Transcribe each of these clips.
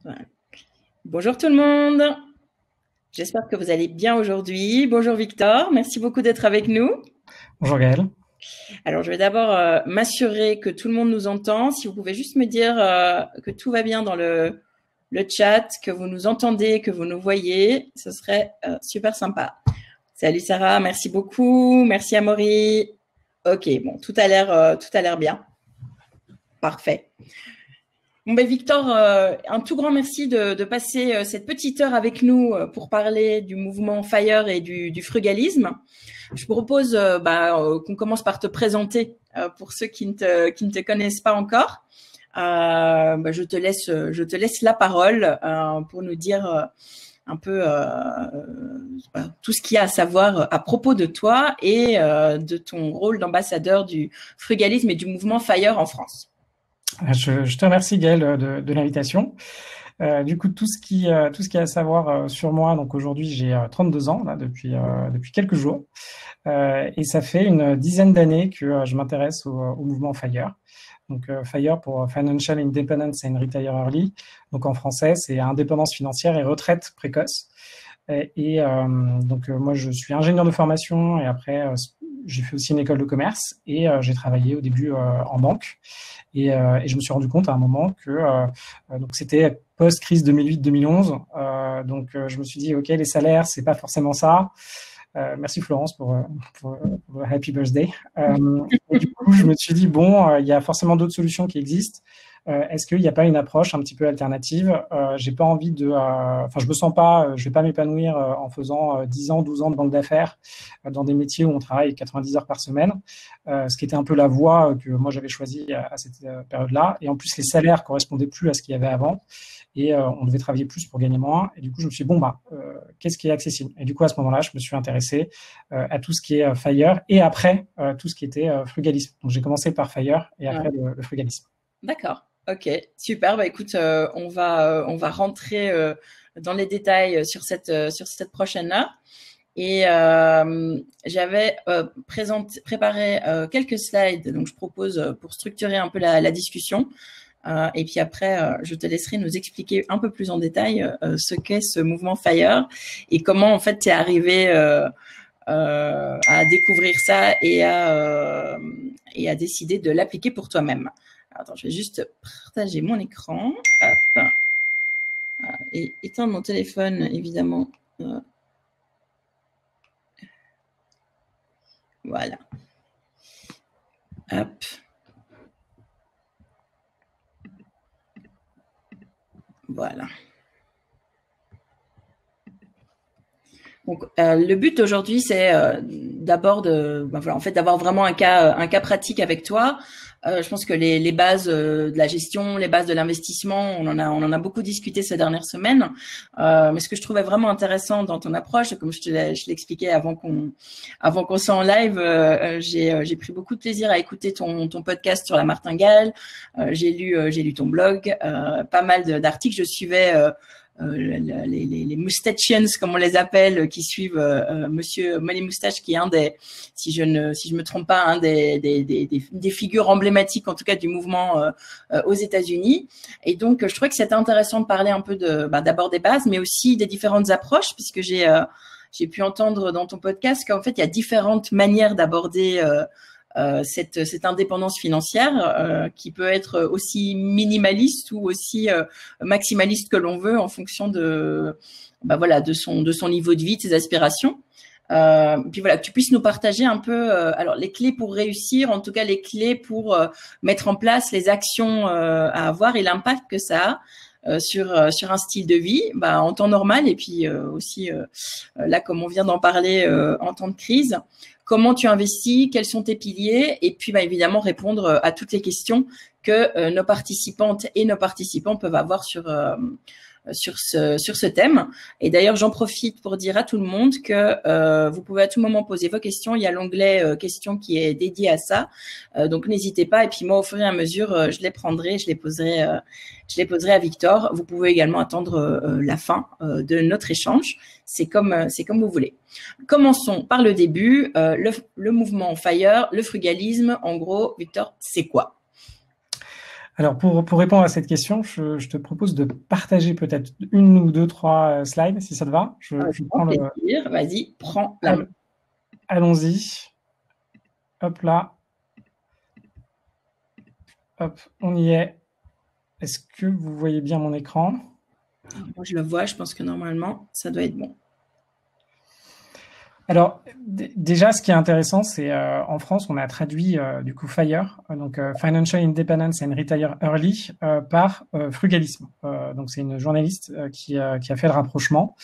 Voilà. Bonjour tout le monde. J'espère que vous allez bien aujourd'hui. Bonjour Victor, merci beaucoup d'être avec nous. Bonjour Gaël. Alors, je vais d'abord m'assurer que tout le monde nous entend. Si vous pouvez juste me dire que tout va bien dans le chat, que vous nous entendez, que vous nous voyez, ce serait super sympa. Salut Sarah, merci beaucoup. Merci Amaury. Ok, bon, tout a l'air bien. Parfait. Bon ben Victor, un tout grand merci de passer cette petite heure avec nous pour parler du mouvement FIRE et du frugalisme. Je propose qu'on commence par te présenter pour ceux qui ne te connaissent pas encore. Je te laisse la parole pour nous dire un peu tout ce qu'il y a à savoir à propos de toi et de ton rôle d'ambassadeur du frugalisme et du mouvement FIRE en France. Je te remercie Gaël de l'invitation. Du coup, tout ce qui y a à savoir sur moi, donc aujourd'hui j'ai 32 ans là, depuis quelques jours, et ça fait une dizaine d'années que je m'intéresse au mouvement FIRE. Donc FIRE pour Financial Independence and Retire Early. Donc en français, c'est indépendance financière et retraite précoce. Donc moi je suis ingénieur de formation et après j'ai fait aussi une école de commerce et j'ai travaillé au début en banque et je me suis rendu compte à un moment que donc c'était post-crise 2008-2011, donc je me suis dit ok, les salaires c'est pas forcément ça. Merci Florence pour Happy Birthday. Et du coup, je me suis dit, bon, il y a forcément d'autres solutions qui existent. Est-ce qu'il n'y a pas une approche un petit peu alternative? J'ai pas envie de... je me sens pas... je vais pas m'épanouir en faisant 10 ans, 12 ans de banque d'affaires dans des métiers où on travaille 90 heures par semaine, ce qui était un peu la voie que moi j'avais choisie à cette période-là. Et en plus, les salaires correspondaient plus à ce qu'il y avait avant. Et on devait travailler plus pour gagner moins. Et du coup, je me suis dit, qu'est-ce qui est accessible? Et du coup, à ce moment-là, je me suis intéressé à tout ce qui est FIRE et après, tout ce qui était frugalisme. Donc, j'ai commencé par FIRE et après le frugalisme. D'accord. Ok, super. Bah écoute, on va rentrer dans les détails sur cette prochaine heure. Et j'avais préparé quelques slides, donc je propose pour structurer un peu la discussion. Et puis après, je te laisserai nous expliquer un peu plus en détail ce qu'est ce mouvement FIRE et comment en fait tu es arrivé à découvrir ça et à décider de l'appliquer pour toi-même. Attends, je vais juste partager mon écran. Hop. Et éteindre mon téléphone, évidemment. Voilà. Hop. Voilà. Donc, le but aujourd'hui, c'est d'abord d'avoir vraiment un cas pratique avec toi. Je pense que les bases de la gestion, les bases de l'investissement, on en a beaucoup discuté ces dernières semaines. Mais ce que je trouvais vraiment intéressant dans ton approche, comme je l'expliquais avant qu'on soit en live, j'ai pris beaucoup de plaisir à écouter ton podcast sur la martingale. J'ai lu ton blog, pas mal d'articles. Je suivais les moustachians comme on les appelle, qui suivent Monsieur Money Moustache, qui est un des, si je me trompe pas, un des figures emblématiques en tout cas du mouvement aux États-Unis. Et donc je trouvais que c'était intéressant de parler un peu d'abord des bases, mais aussi des différentes approches, puisque j'ai pu entendre dans ton podcast qu'en fait il y a différentes manières d'aborder cette indépendance financière qui peut être aussi minimaliste ou aussi maximaliste que l'on veut en fonction de son niveau de vie, de ses aspirations. Puis voilà, que tu puisses nous partager un peu alors les clés pour réussir, en tout cas les clés pour mettre en place les actions à avoir et l'impact que ça a sur un style de vie en temps normal et puis aussi là comme on vient d'en parler en temps de crise. Comment tu investis, quels sont tes piliers, et puis évidemment répondre à toutes les questions que nos participantes et nos participants peuvent avoir sur ce thème. Et d'ailleurs, j'en profite pour dire à tout le monde que vous pouvez à tout moment poser vos questions. Il y a l'onglet questions qui est dédié à ça. Donc, n'hésitez pas. Et puis, moi, au fur et à mesure, je les prendrai, je les poserai à Victor. Vous pouvez également attendre la fin de notre échange. C'est comme vous voulez. Commençons par le début. Le mouvement FIRE, le frugalisme. En gros, Victor, c'est quoi? Alors, pour répondre à cette question, je te propose de partager peut-être une ou deux, trois slides, si ça te va. Je prends le... plaisir. Vas-y, prends la main. Allons-y. Hop là. Hop, on y est. Est-ce que vous voyez bien mon écran? Moi, je le vois. Je pense que normalement, ça doit être bon. Alors, déjà, ce qui est intéressant, c'est en France, on a traduit du coup FIRE, donc Financial Independence and Retire Early, par frugalisme. Donc, c'est une journaliste qui a fait le rapprochement.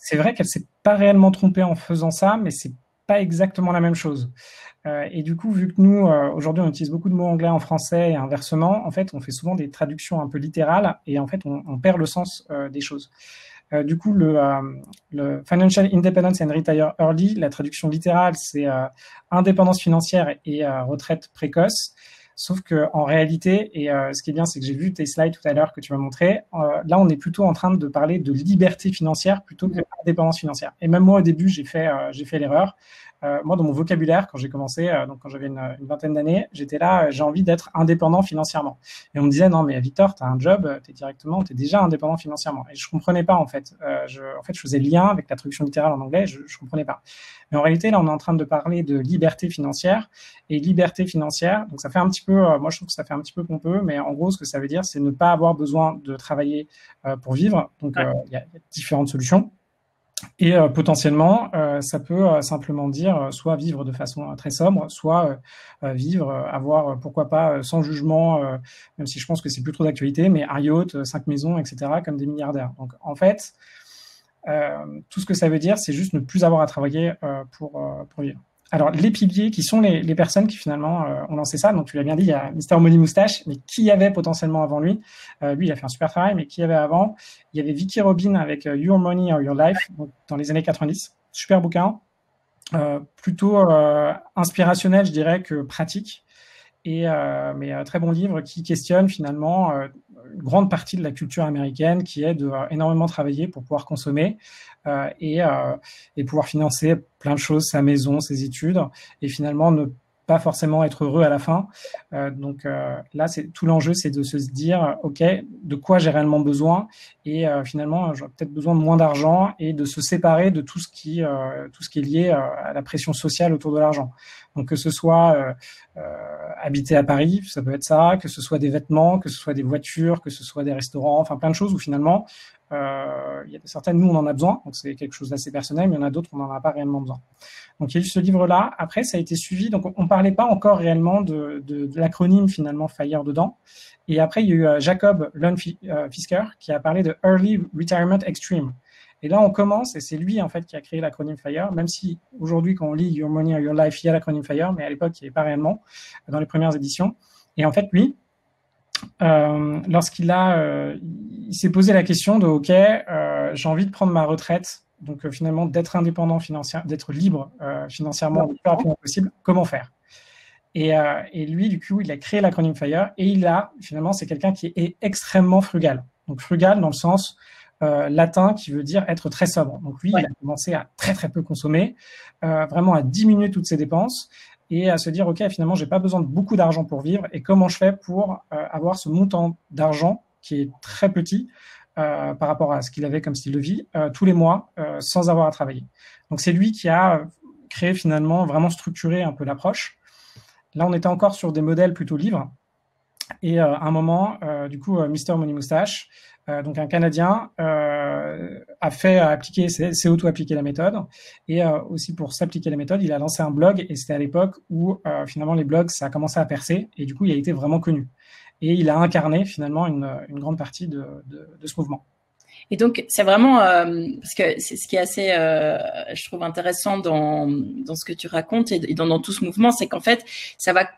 C'est vrai qu'elle s'est pas réellement trompée en faisant ça, mais c'est pas exactement la même chose. Et du coup, vu que nous, aujourd'hui, on utilise beaucoup de mots anglais en français et inversement, en fait, on fait souvent des traductions un peu littérales et en fait, on perd le sens des choses. Du coup, le Financial Independence and Retire Early, la traduction littérale, c'est indépendance financière et retraite précoce. Sauf que en réalité, et ce qui est bien, c'est que j'ai vu tes slides tout à l'heure que tu m'as montré. Là, on est plutôt en train de parler de liberté financière plutôt que d'indépendance financière. Et même moi, au début, j'ai fait l'erreur. Moi, dans mon vocabulaire, quand j'ai commencé, donc quand j'avais une vingtaine d'années, j'étais là, j'ai envie d'être indépendant financièrement. Et on me disait, non, mais Victor, t'as un job, t'es déjà indépendant financièrement. Et je comprenais pas, en fait. Je faisais le lien avec la traduction littérale en anglais, je comprenais pas. Mais en réalité, là, on est en train de parler de liberté financière. Et liberté financière, donc ça fait un petit peu, moi, je trouve que ça fait un petit peu pompeux, mais en gros, ce que ça veut dire, c'est ne pas avoir besoin de travailler pour vivre. Donc, il y a différentes solutions. Et potentiellement, ça peut simplement dire soit vivre de façon très sobre, soit vivre, avoir pourquoi pas sans jugement, même si je pense que c'est plus trop d'actualité, mais un yacht, 5 maisons, etc., comme des milliardaires. Donc en fait, tout ce que ça veut dire, c'est juste ne plus avoir à travailler pour vivre. Alors, les piliers, qui sont les personnes qui finalement ont lancé ça, donc tu l'as bien dit, il y a Mister Money Moustache, mais qui y avait potentiellement avant lui? Lui, il a fait un super travail, mais qui y avait avant? Il y avait Vicky Robin avec Your Money or Your Life, donc, dans les années 90. Super bouquin, plutôt inspirationnel, je dirais, que pratique. Mais très bon livre qui questionne finalement une grande partie de la culture américaine qui est de énormément travailler pour pouvoir consommer et pouvoir financer plein de choses, sa maison, ses études, et finalement ne pas forcément être heureux à la fin. Donc là, c'est tout l'enjeu, c'est de se dire, ok, de quoi j'ai réellement besoin, et finalement, j'aurais peut-être besoin de moins d'argent, et de se séparer de tout ce qui est lié à la pression sociale autour de l'argent. Donc que ce soit habiter à Paris, ça peut être ça, que ce soit des vêtements, que ce soit des voitures, que ce soit des restaurants, enfin plein de choses où finalement, il y a certaines, nous, on en a besoin, donc c'est quelque chose d'assez personnel, mais il y en a d'autres, on n'en a pas réellement besoin. Donc il y a eu ce livre-là. Après, ça a été suivi, donc on parlait pas encore réellement de l'acronyme finalement FIRE dedans. Et après, il y a eu Jacob Lund-Fisker qui a parlé de Early Retirement Extreme. Et là, on commence, et c'est lui, en fait, qui a créé l'acronyme FIRE, même si aujourd'hui, quand on lit Your Money or Your Life, il y a l'acronyme FIRE, mais à l'époque, il n'y avait pas réellement dans les premières éditions. Et en fait, lui, lorsqu'il il s'est posé la question de, OK, j'ai envie de prendre ma retraite, donc finalement, d'être indépendant financièrement, d'être libre financièrement le plus rapidement possible, comment faire? Et lui, du coup, il a créé l'acronyme FIRE, et finalement, c'est quelqu'un qui est extrêmement frugal. Donc, frugal dans le sens latin qui veut dire être très sobre. Donc lui, il a commencé à très très peu consommer, vraiment à diminuer toutes ses dépenses et à se dire, ok, finalement, j'ai pas besoin de beaucoup d'argent pour vivre, et comment je fais pour avoir ce montant d'argent qui est très petit par rapport à ce qu'il avait comme style de vie tous les mois sans avoir à travailler. Donc c'est lui qui a créé finalement, vraiment structuré un peu l'approche. Là, on était encore sur des modèles plutôt livres. Et à un moment, du coup, Mister Money Moustache, donc un Canadien, s'est auto-appliqué la méthode, et aussi pour s'appliquer la méthode, il a lancé un blog, et c'était à l'époque où finalement les blogs, ça a commencé à percer, et du coup, il a été vraiment connu. Et il a incarné finalement une grande partie de ce mouvement. Et donc, c'est vraiment parce que c'est ce qui est assez, je trouve intéressant dans ce que tu racontes et dans tout ce mouvement, c'est qu'en fait, ça va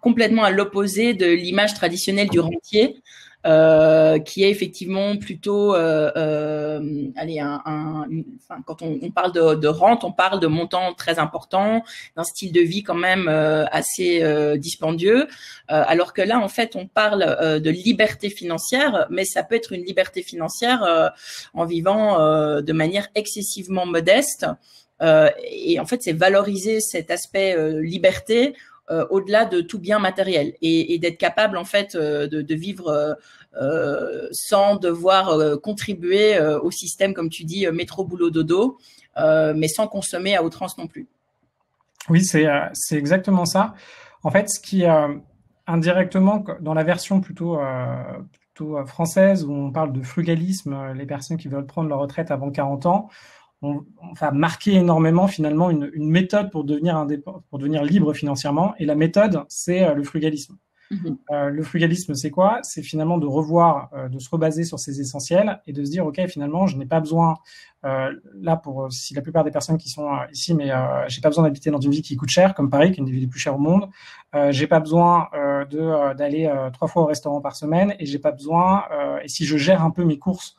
complètement à l'opposé de l'image traditionnelle du rentier, qui est effectivement plutôt, allez, quand on parle de rente, on parle de montants très importants, d'un style de vie quand même assez dispendieux, alors que là, en fait, on parle de liberté financière, mais ça peut être une liberté financière en vivant de manière excessivement modeste. Et en fait, c'est valoriser cet aspect liberté au-delà de tout bien matériel et d'être capable en fait de vivre sans devoir contribuer au système, comme tu dis, métro boulot dodo, mais sans consommer à outrance non plus. Oui, c'est exactement ça. En fait, ce qui indirectement dans la version plutôt française où on parle de frugalisme, les personnes qui veulent prendre leur retraite avant 40 ans, on va marquer énormément finalement une méthode pour devenir libre financièrement. Et la méthode, c'est le frugalisme. Le frugalisme, c'est quoi? C'est finalement de revoir, de se rebaser sur ses essentiels et de se dire, OK, finalement, je n'ai pas besoin, si la plupart des personnes qui sont ici, mais j'ai pas besoin d'habiter dans une ville qui coûte cher, comme Paris, qui est une des villes les plus chères au monde. J'ai pas besoin d'aller 3 fois au restaurant par semaine et j'ai pas besoin, et si je gère un peu mes courses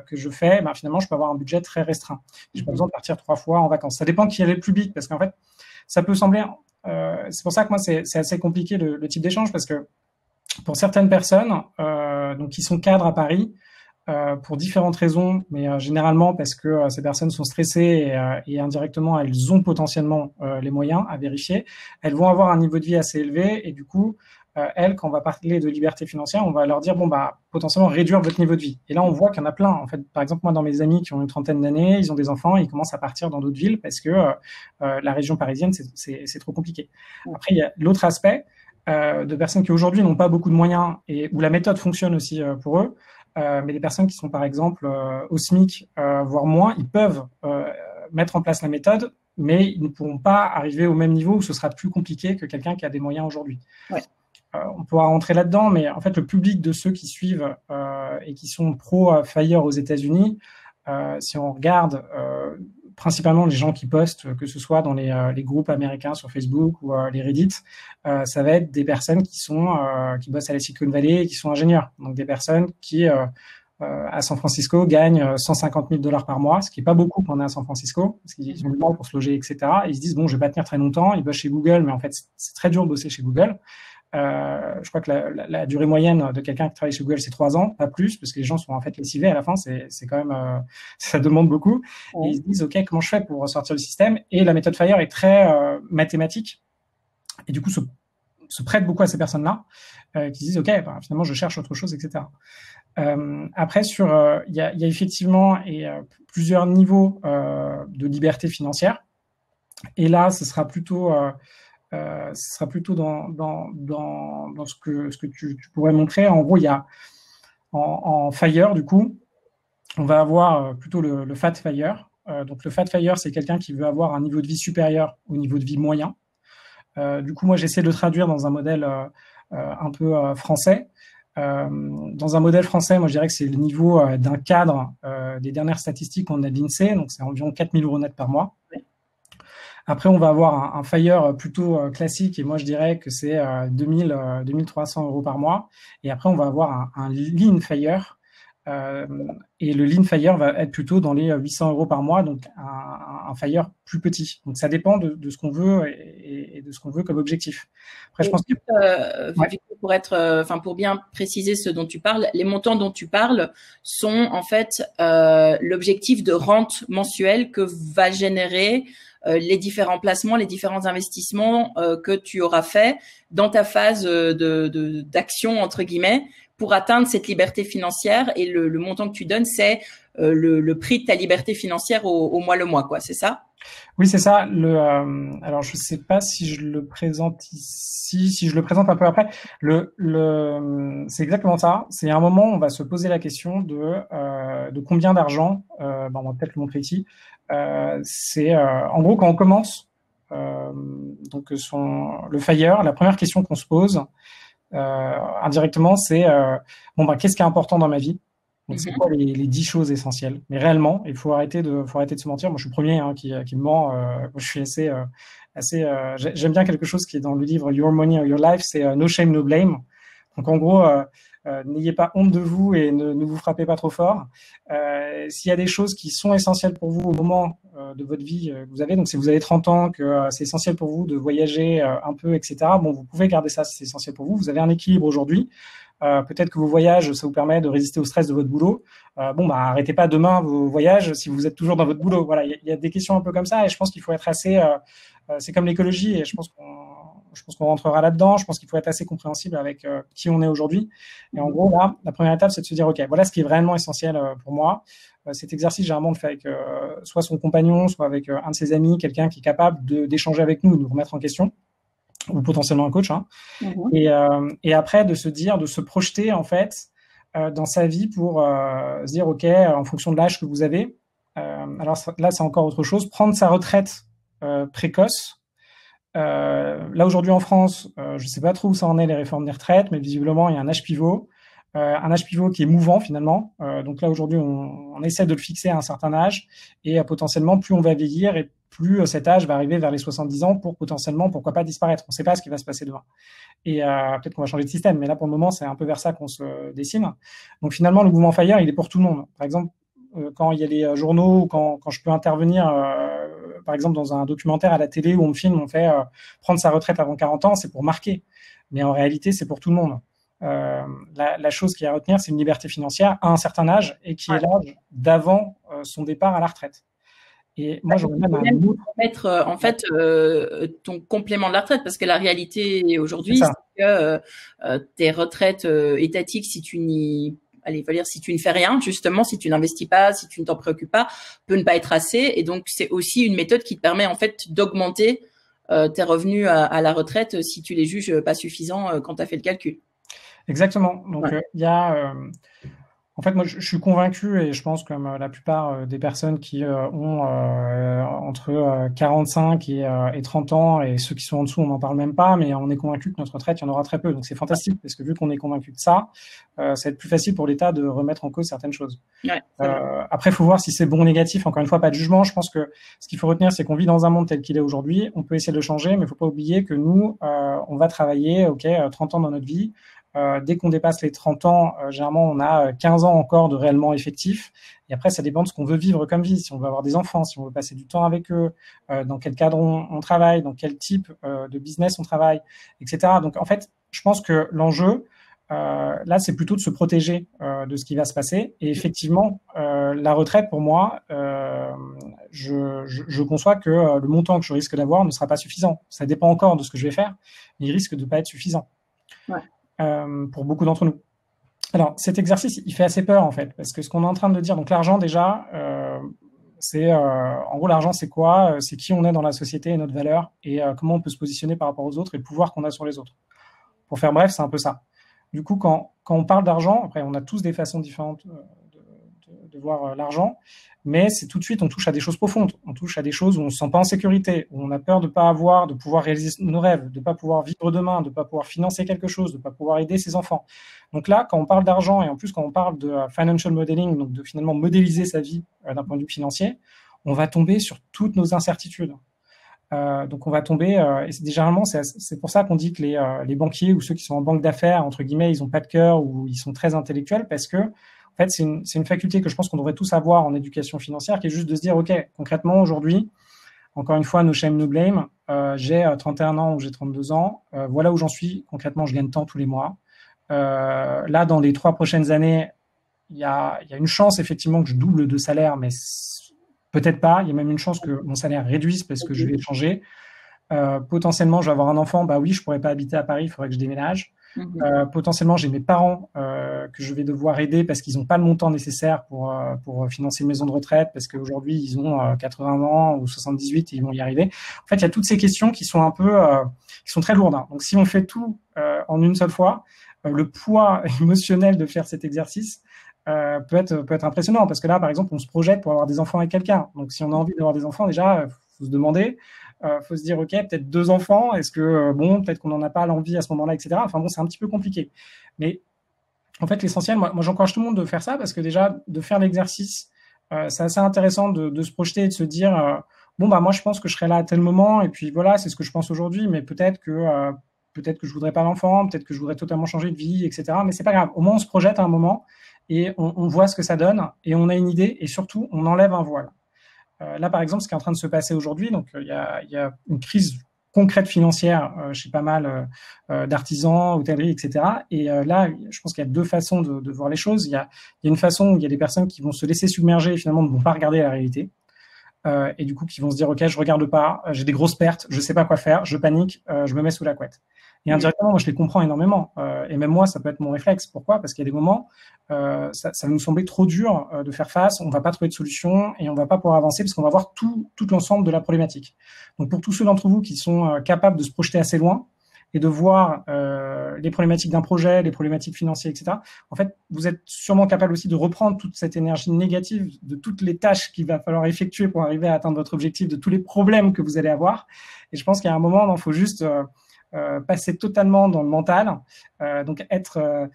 que je fais, ben, finalement, je peux avoir un budget très restreint. J'ai pas besoin de partir 3 fois en vacances. Ça dépend qui est le public, parce qu'en fait, ça peut sembler... c'est pour ça que moi, c'est assez compliqué le type d'échange, parce que pour certaines personnes donc qui sont cadres à Paris, pour différentes raisons, mais généralement parce que ces personnes sont stressées et indirectement, elles ont potentiellement les moyens à vérifier, elles vont avoir un niveau de vie assez élevé et du coup, elles, quand on va parler de liberté financière, on va leur dire, bon, bah, potentiellement réduire votre niveau de vie. Et là, on voit qu'il y en a plein. En fait, par exemple, moi, dans mes amis qui ont une trentaine d'années, ils ont des enfants, ils commencent à partir dans d'autres villes parce que la région parisienne, c'est trop compliqué. Après, il y a l'autre aspect de personnes qui aujourd'hui n'ont pas beaucoup de moyens et où la méthode fonctionne aussi pour eux. Mais des personnes qui sont, par exemple, au SMIC, voire moins, ils peuvent mettre en place la méthode, mais ils ne pourront pas arriver au même niveau où ce sera plus compliqué que quelqu'un qui a des moyens aujourd'hui. Ouais. On pourra rentrer là-dedans, mais en fait, le public de ceux qui suivent et qui sont pro-FIRE aux États-Unis, si on regarde principalement les gens qui postent, que ce soit dans les groupes américains sur Facebook ou les Reddit, ça va être des personnes qui bossent à la Silicon Valley et qui sont ingénieurs. Donc des personnes qui à San Francisco gagnent 150 000 $ par mois, ce qui est pas beaucoup quand on est à San Francisco, parce qu'ils ont du mal pour se loger, etc. Et ils se disent bon, je vais pas tenir très longtemps. Ils bossent chez Google, mais en fait c'est très dur de bosser chez Google. Je crois que la durée moyenne de quelqu'un qui travaille chez Google, c'est 3 ans, pas plus, parce que les gens sont en fait lessivés à la fin, c'est quand même, ça demande beaucoup. Ouais. Et ils se disent, OK, comment je fais pour ressortir le système? Et la méthode FIRE est très mathématique. Et du coup, se prête beaucoup à ces personnes-là, qui se disent, OK, bah, finalement, je cherche autre chose, etc. Après, il y a effectivement plusieurs niveaux de liberté financière. Et là, ce sera plutôt dans ce que tu pourrais montrer. En gros, il y a en FIRE, du coup, on va avoir plutôt le Fat FIRE. Donc, le Fat FIRE, c'est quelqu'un qui veut avoir un niveau de vie supérieur au niveau de vie moyen. Du coup, moi, j'essaie de traduire dans un modèle un peu français. Dans un modèle français, moi, je dirais que c'est le niveau d'un cadre des dernières statistiques qu'on a de l'INSEE. Donc, c'est environ 4 000 € net par mois. Après, on va avoir un FIRE plutôt classique et moi, je dirais que c'est 2300 € par mois. Et après, on va avoir un Lean FIRE. Et le Lean FIRE va être plutôt dans les 800 € par mois, donc un FIRE plus petit. Donc, ça dépend de ce qu'on veut et de ce qu'on veut comme objectif. Après, je pense que... pour bien préciser ce dont tu parles, les montants dont tu parles sont en fait l'objectif de rente mensuelle que va générer les différents placements, les différents investissements que tu auras fait dans ta phase d'action entre guillemets pour atteindre cette liberté financière, et le montant que tu donnes, c'est le prix de ta liberté financière au mois le mois, quoi, c'est ça? Oui, c'est ça. Alors, je sais pas si je le présente ici, si je le présente un peu après. C'est exactement ça. C'est à un moment, on va se poser la question de combien d'argent. On va peut-être le montrer ici. C'est en gros quand on commence donc le FIRE, la première question qu'on se pose indirectement, c'est qu'est-ce qui est important dans ma vie? Donc, c'est quoi les 10 choses essentielles? Mais réellement, il faut arrêter de se mentir. Moi, je suis le premier qui me ment. Moi, je suis j'aime bien quelque chose qui est dans le livre Your Money or Your Life, c'est No Shame, No Blame. Donc, en gros, n'ayez pas honte de vous et ne vous frappez pas trop fort. S'il y a des choses qui sont essentielles pour vous au moment de votre vie que vous avez, donc si vous avez 30 ans, que c'est essentiel pour vous de voyager un peu, etc., bon, vous pouvez garder ça si c'est essentiel pour vous. Vous avez un équilibre aujourd'hui. Peut-être que vos voyages, ça vous permet de résister au stress de votre boulot. Arrêtez pas demain vos voyages si vous êtes toujours dans votre boulot. Voilà, il y a des questions un peu comme ça, et je pense qu'il faut être assez... c'est comme l'écologie, et je pense qu'on je pense qu'on rentrera là-dedans. Je pense qu'il faut être assez compréhensible avec qui on est aujourd'hui. Et en gros, là, la première étape, c'est de se dire, OK, voilà ce qui est vraiment essentiel pour moi. Cet exercice, généralement, on le fait avec soit son compagnon, soit avec un de ses amis, quelqu'un qui est capable d'échanger avec nous, de nous remettre en question, ou potentiellement un coach. Hein. Et après, de se dire, de se projeter, en fait, dans sa vie pour se dire, OK, en fonction de l'âge que vous avez, alors là, c'est encore autre chose, prendre sa retraite précoce. Là, aujourd'hui, en France, je sais pas trop où ça en est, les réformes des retraites, mais visiblement, il y a un âge pivot. Un âge pivot qui est mouvant finalement. Donc là aujourd'hui, on essaie de le fixer à un certain âge et potentiellement plus on va vieillir et plus cet âge va arriver vers les 70 ans pour potentiellement, pourquoi pas disparaître. On ne sait pas ce qui va se passer demain. Et peut-être qu'on va changer de système, mais là pour le moment, c'est un peu vers ça qu'on se dessine. Donc finalement, le mouvement FIRE, il est pour tout le monde. Par exemple, quand il y a les journaux ou quand je peux intervenir, par exemple dans un documentaire à la télé où on me filme, on fait prendre sa retraite avant 40 ans, c'est pour marquer. Mais en réalité, c'est pour tout le monde. La chose qui est à retenir, c'est une liberté financière à un certain âge et qui est l'âge d'avant son départ à la retraite. Et moi, j'aurais même mettre en fait ton complément de la retraite, parce que la réalité aujourd'hui, c'est que tes retraites étatiques, si tu ne fais rien, justement, si tu n'investis pas, si tu ne t'en préoccupes pas, peut ne pas être assez. Et donc, c'est aussi une méthode qui te permet en fait d'augmenter tes revenus à la retraite si tu les juges pas suffisants quand tu as fait le calcul. Exactement. Donc, il y a... en fait, moi, je suis convaincu, et je pense comme la plupart des personnes qui ont entre 45 et 30 ans, et ceux qui sont en dessous, on n'en parle même pas, mais on est convaincu que notre retraite, il y en aura très peu. Donc, c'est fantastique, parce que vu qu'on est convaincu de ça, ça va être plus facile pour l'État de remettre en cause certaines choses. Après, il faut voir si c'est bon ou négatif. Encore une fois, pas de jugement. Je pense que ce qu'il faut retenir, c'est qu'on vit dans un monde tel qu'il est aujourd'hui. On peut essayer de le changer, mais il ne faut pas oublier que nous, on va travailler 30 ans dans notre vie. Dès qu'on dépasse les 30 ans, généralement, on a 15 ans encore de réellement effectif. Et après, ça dépend de ce qu'on veut vivre comme vie. Si on veut avoir des enfants, si on veut passer du temps avec eux, dans quel cadre on travaille, dans quel type de business on travaille, etc. Donc, en fait, je pense que l'enjeu, là, c'est plutôt de se protéger de ce qui va se passer. Et effectivement, la retraite, pour moi, je conçois que le montant que je risque d'avoir ne sera pas suffisant. Ça dépend encore de ce que je vais faire, mais il risque de pas être suffisant. Pour beaucoup d'entre nous. Alors, cet exercice, il fait assez peur, en fait, parce que ce qu'on est en train de dire, donc l'argent, déjà, c'est, en gros, l'argent, c'est quoi? C'est qui on est dans la société et notre valeur, et comment on peut se positionner par rapport aux autres et le pouvoir qu'on a sur les autres. Pour faire bref, c'est un peu ça. Du coup, quand on parle d'argent, après, on a tous des façons différentes de voir l'argent, mais c'est tout de suite, on touche à des choses profondes. On touche à des choses où on se sent pas en sécurité, où on a peur de pas avoir, de pouvoir réaliser nos rêves, de pas pouvoir vivre demain, de pas pouvoir financer quelque chose, de pas pouvoir aider ses enfants. Donc là, quand on parle d'argent et en plus quand on parle de financial modeling, donc de finalement modéliser sa vie d'un point de vue financier, on va tomber sur toutes nos incertitudes. Donc on va tomber, et généralement c'est pour ça qu'on dit que les banquiers ou ceux qui sont en banque d'affaires, entre guillemets, ils ont pas de cœur ou ils sont très intellectuels, parce que en fait, c'est une faculté que je pense qu'on devrait tous avoir en éducation financière, qui est juste de se dire, OK, concrètement, aujourd'hui, encore une fois, no shame, no blame, j'ai 31 ans ou j'ai 32 ans, voilà où j'en suis, concrètement, je gagne tant tous les mois. Là, dans les 3 prochaines années, il y a une chance, effectivement, que je double de salaire, mais peut-être pas. Il y a même une chance que mon salaire réduise parce que je vais changer. Potentiellement, je vais avoir un enfant, bah oui, je pourrais pas habiter à Paris, il faudrait que je déménage. Potentiellement, j'ai mes parents que je vais devoir aider parce qu'ils n'ont pas le montant nécessaire pour financer une maison de retraite, parce qu'aujourd'hui, ils ont 80 ans ou 78 et ils vont y arriver. En fait, il y a toutes ces questions qui sont un peu, qui sont très lourdes. Hein. Donc, si on fait tout en une seule fois, le poids émotionnel de faire cet exercice peut être impressionnant, parce que là, par exemple, on se projette pour avoir des enfants avec quelqu'un. Donc, si on a envie d'avoir des enfants, déjà, faut se demander. Faut se dire, OK, peut-être 2 enfants, est-ce que, peut-être qu'on n'en a pas l'envie à ce moment-là, etc. Enfin bon, c'est un petit peu compliqué. Mais en fait, l'essentiel, moi j'encourage tout le monde de faire ça, parce que déjà, de faire l'exercice, c'est assez intéressant de se projeter et de se dire, moi, je pense que je serai là à tel moment, et puis voilà, c'est ce que je pense aujourd'hui, mais peut-être que je voudrais pas l'enfant, peut-être que je voudrais totalement changer de vie, etc. Mais c'est pas grave. Au moins, on se projette à un moment, et on voit ce que ça donne, et on a une idée, et surtout, on enlève un voile. Là, par exemple, ce qui est en train de se passer aujourd'hui, donc il y a une crise concrète financière chez pas mal d'artisans, hôtellerie, etc. Et là, je pense qu'il y a 2 façons de voir les choses. Il y a une façon où il y a des personnes qui vont se laisser submerger et finalement ne vont pas regarder la réalité. et du coup qui vont se dire ok, je regarde pas, j'ai des grosses pertes, je sais pas quoi faire, je panique, je me mets sous la couette. Et indirectement, moi je les comprends énormément, et même moi ça peut être mon réflexe. Pourquoi? Parce qu'il y a des moments ça va nous sembler trop dur de faire face, on va pas trouver de solution et on va pas pouvoir avancer parce qu'on va voir tout l'ensemble de la problématique. Donc pour tous ceux d'entre vous qui sont capables de se projeter assez loin et de voir les problématiques d'un projet, les problématiques financières, etc. En fait, vous êtes sûrement capable aussi de reprendre toute cette énergie négative de toutes les tâches qu'il va falloir effectuer pour arriver à atteindre votre objectif, de tous les problèmes que vous allez avoir. Et je pense qu'il y a un moment, il faut juste passer totalement dans le mental, donc être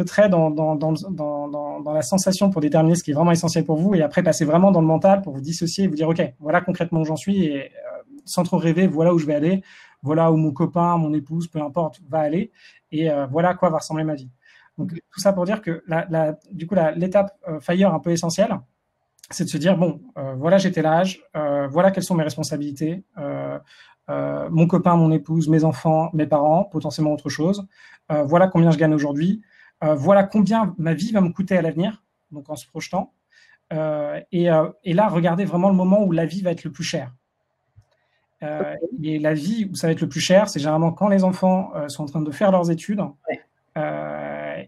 très dans la sensation pour déterminer ce qui est vraiment essentiel pour vous, et après passer vraiment dans le mental pour vous dissocier et vous dire ok, voilà concrètement où j'en suis, et sans trop rêver, voilà où je vais aller, voilà où mon copain, mon épouse, peu importe, va aller, et voilà à quoi va ressembler ma vie. Donc tout ça pour dire que du coup l'étape FIRE un peu essentielle, c'est de se dire bon, voilà j'ai tel âge, voilà quelles sont mes responsabilités, mon copain, mon épouse, mes enfants, mes parents, potentiellement autre chose. Voilà combien je gagne aujourd'hui. Voilà combien ma vie va me coûter à l'avenir, donc en se projetant. Et là, regardez vraiment le moment où la vie va être le plus cher. Et la vie où ça va être le plus cher, c'est généralement quand les enfants sont en train de faire leurs études,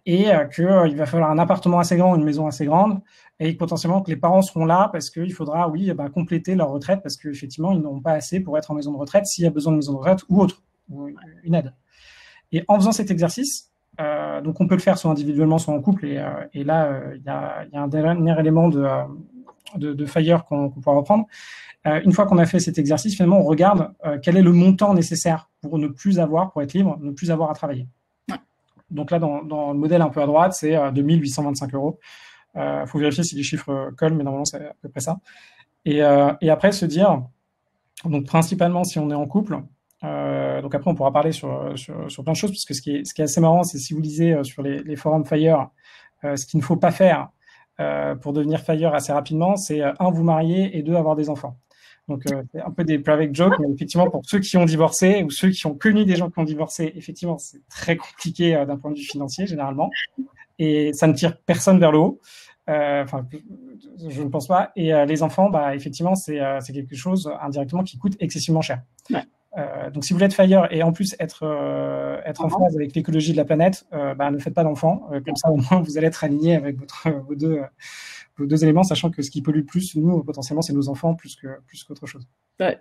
et qu'il va falloir un appartement assez grand, une maison assez grande, et potentiellement que les parents seront là parce qu'il faudra, compléter leur retraite parce qu'effectivement, ils n'auront pas assez pour être en maison de retraite s'il y a besoin de maison de retraite ou autre, ou une aide. Et en faisant cet exercice, donc on peut le faire soit individuellement, soit en couple, et là, il y a un dernier élément de FIRE qu'on pourra reprendre. Une fois qu'on a fait cet exercice, finalement, on regarde quel est le montant nécessaire pour ne plus avoir, pour être libre, ne plus avoir à travailler. Donc là, dans le modèle un peu à droite, c'est 2825 €. Faut vérifier si les chiffres collent, mais normalement, c'est à peu près ça. Et après, se dire, donc principalement, si on est en couple, donc après, on pourra parler sur plein de choses, parce que ce qui est assez marrant, c'est si vous lisez sur les forums FIRE, ce qu'il ne faut pas faire pour devenir FIRE assez rapidement, c'est vous marier, et 2, avoir des enfants. Donc, c'est un peu des private jokes, mais effectivement, pour ceux qui ont divorcé ou ceux qui ont connu des gens qui ont divorcé, effectivement, c'est très compliqué d'un point de vue financier, généralement. Et ça ne tire personne vers le haut. Je ne pense pas. Et les enfants, effectivement, c'est quelque chose indirectement qui coûte excessivement cher. Ouais. Donc, si vous voulez être FIRE et en plus être en phase avec l'écologie de la planète, ne faites pas d'enfants. Comme ça, au moins, vous allez être aligné avec vos deux éléments, sachant que ce qui pollue le plus, nous, potentiellement, c'est nos enfants plus qu'autre chose. Ouais.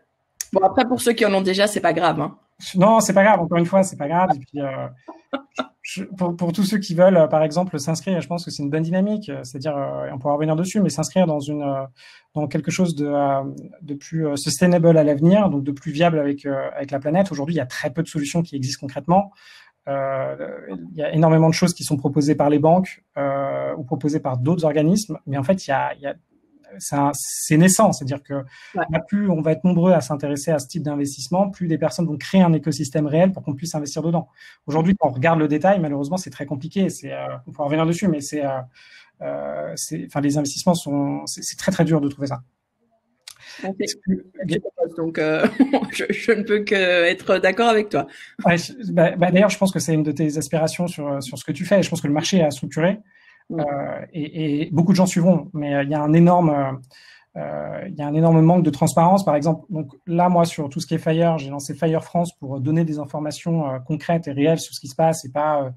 Bon, après, pour ceux qui en ont déjà, c'est pas grave, hein. Non, c'est pas grave. Encore une fois, c'est pas grave. Et puis, pour tous ceux qui veulent, par exemple, s'inscrire, je pense que c'est une bonne dynamique. C'est-à-dire, on pourra revenir dessus, mais s'inscrire dans quelque chose de plus sustainable à l'avenir, donc de plus viable avec la planète. Aujourd'hui, il y a très peu de solutions qui existent concrètement. Il y a énormément de choses qui sont proposées par les banques ou proposées par d'autres organismes, mais en fait, c'est naissant, c'est-à-dire que plus on va être nombreux à s'intéresser à ce type d'investissement, plus des personnes vont créer un écosystème réel pour qu'on puisse investir dedans. Aujourd'hui, quand on regarde le détail, malheureusement, c'est très compliqué. On pourra revenir dessus, mais les investissements c'est très très dur de trouver ça. Donc, je ne peux que être d'accord avec toi. Ouais, d'ailleurs, je pense que c'est une de tes aspirations sur ce que tu fais. Et je pense que le marché a structuré. Et beaucoup de gens suivront, mais il y a un énorme manque de transparence. Par exemple, donc là, moi, sur tout ce qui est FIRE, j'ai lancé FIRE France pour donner des informations concrètes et réelles sur ce qui se passe, et pas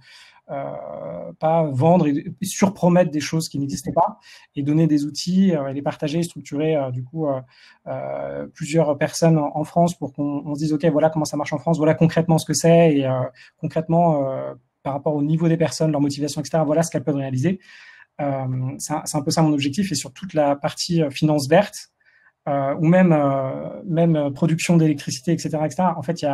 vendre et surpromettre des choses qui n'existaient pas, et donner des outils et les partager, structurer plusieurs personnes en France pour qu'on se dise ok, voilà comment ça marche en France, voilà concrètement ce que c'est, et concrètement par rapport au niveau des personnes, leur motivation, etc. Voilà ce qu'elles peuvent réaliser. C'est un peu ça mon objectif. Et sur toute la partie finance verte, ou même production d'électricité, etc., etc. En fait,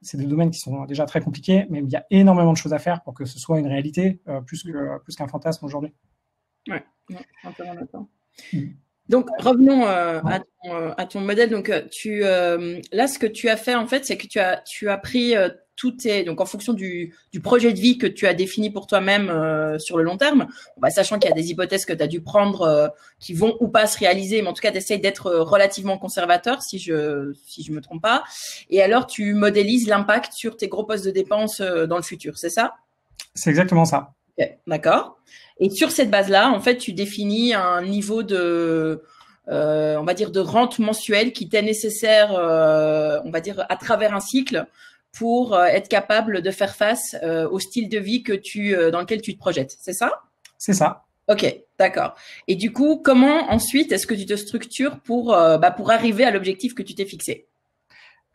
c'est des domaines qui sont déjà très compliqués, mais il y a énormément de choses à faire pour que ce soit une réalité, plus qu'un fantasme aujourd'hui. Ouais, entièrement d'accord. Donc revenons à ton modèle. Donc là, ce que tu as fait en fait, c'est que tu as pris donc en fonction du projet de vie que tu as défini pour toi-même sur le long terme, sachant qu'il y a des hypothèses que tu as dû prendre qui vont ou pas se réaliser, mais en tout cas tu essayes d'être relativement conservateur si je me trompe pas. Et alors tu modélises l'impact sur tes gros postes de dépenses dans le futur, c'est ça? C'est exactement ça. Okay, d'accord. Et sur cette base-là, en fait, tu définis un niveau de on va dire, de rente mensuelle qui t'est nécessaire, on va dire, à travers un cycle pour être capable de faire face au style de vie dans lequel tu te projettes. C'est ça? C'est ça. Ok, d'accord. Et du coup, comment ensuite est-ce que tu te structures pour arriver à l'objectif que tu t'es fixé?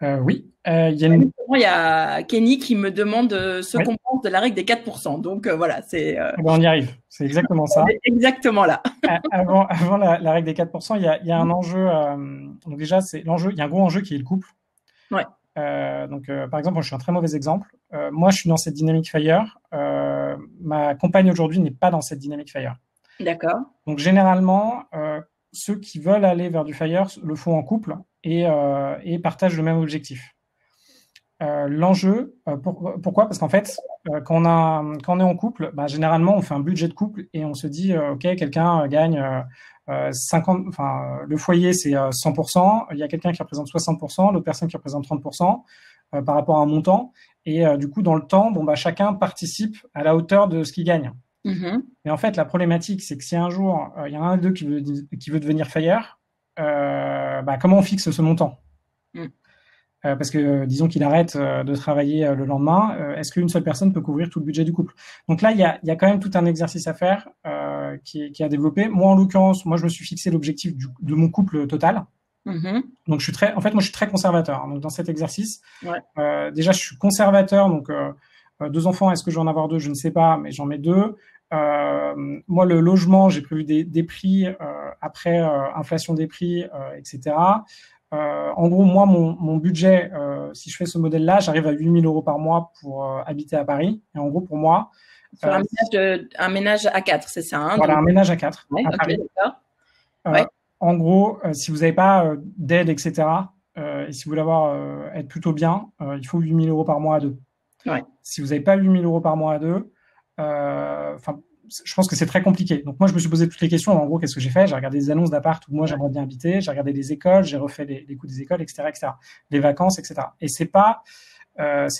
Oui, il y a une... Il y a Kenny qui me demande ce Oui. qu'on pense de la règle des 4%. Donc voilà, c'est On y arrive. C'est exactement ça. exactement là. Avant la règle des 4%, il y a un enjeu. Donc déjà, c'est l'enjeu. Il y a un gros enjeu qui est le couple. Ouais. Par exemple, moi, je suis un très mauvais exemple. Moi, je suis dans cette dynamique FIRE. Ma compagne aujourd'hui n'est pas dans cette dynamique FIRE. D'accord. Donc généralement, ceux qui veulent aller vers du FIRE le font en couple et partagent le même objectif. L'enjeu, pourquoi? Parce qu'en fait, quand on est en couple, bah, généralement, on fait un budget de couple et on se dit, OK, quelqu'un gagne 50, enfin, le foyer, c'est 100%, il y a quelqu'un qui représente 60%, l'autre personne qui représente 30% par rapport à un montant. Et du coup, dans le temps, bon, bah, chacun participe à la hauteur de ce qu'il gagne. Mm-hmm. Mais en fait, la problématique, c'est que si un jour, il y en a un d'eux qui veut devenir FIRE, bah, comment on fixe ce montant? Parce que disons qu'il arrête de travailler le lendemain, est-ce qu'une seule personne peut couvrir tout le budget du couple? Donc là, il y a quand même tout un exercice à faire qui est à développer. Moi, en l'occurrence, je me suis fixé l'objectif de mon couple total. Mm-hmm. Donc je suis très conservateur. Donc dans cet exercice, ouais. Déjà, je suis conservateur. Donc 2 enfants, est-ce que je vais en avoir 2? Je ne sais pas, mais j'en mets 2. Moi, le logement, j'ai prévu des prix après inflation des prix, etc. En gros, moi, mon budget, si je fais ce modèle-là, j'arrive à 8 000 € par mois pour habiter à Paris. Et en gros, pour moi... Sur un ménage à 4, c'est ça, hein? Voilà, donc... un ménage à 4 ouais, à okay, Paris. Ouais. En gros, si vous n'avez pas d'aide, etc., et si vous voulez être plutôt bien, il faut 8 000 € par mois à 2. Ouais. Si vous n'avez pas 8 000 € par mois à 2, je pense que c'est très compliqué. Donc moi, je me suis posé toutes les questions. En gros, qu'est-ce que j'ai fait? J'ai regardé des annonces d'appart où moi j'aimerais bien habiter. J'ai regardé les écoles, j'ai refait les coûts des écoles, etc., etc., les vacances, etc. Et c'est pas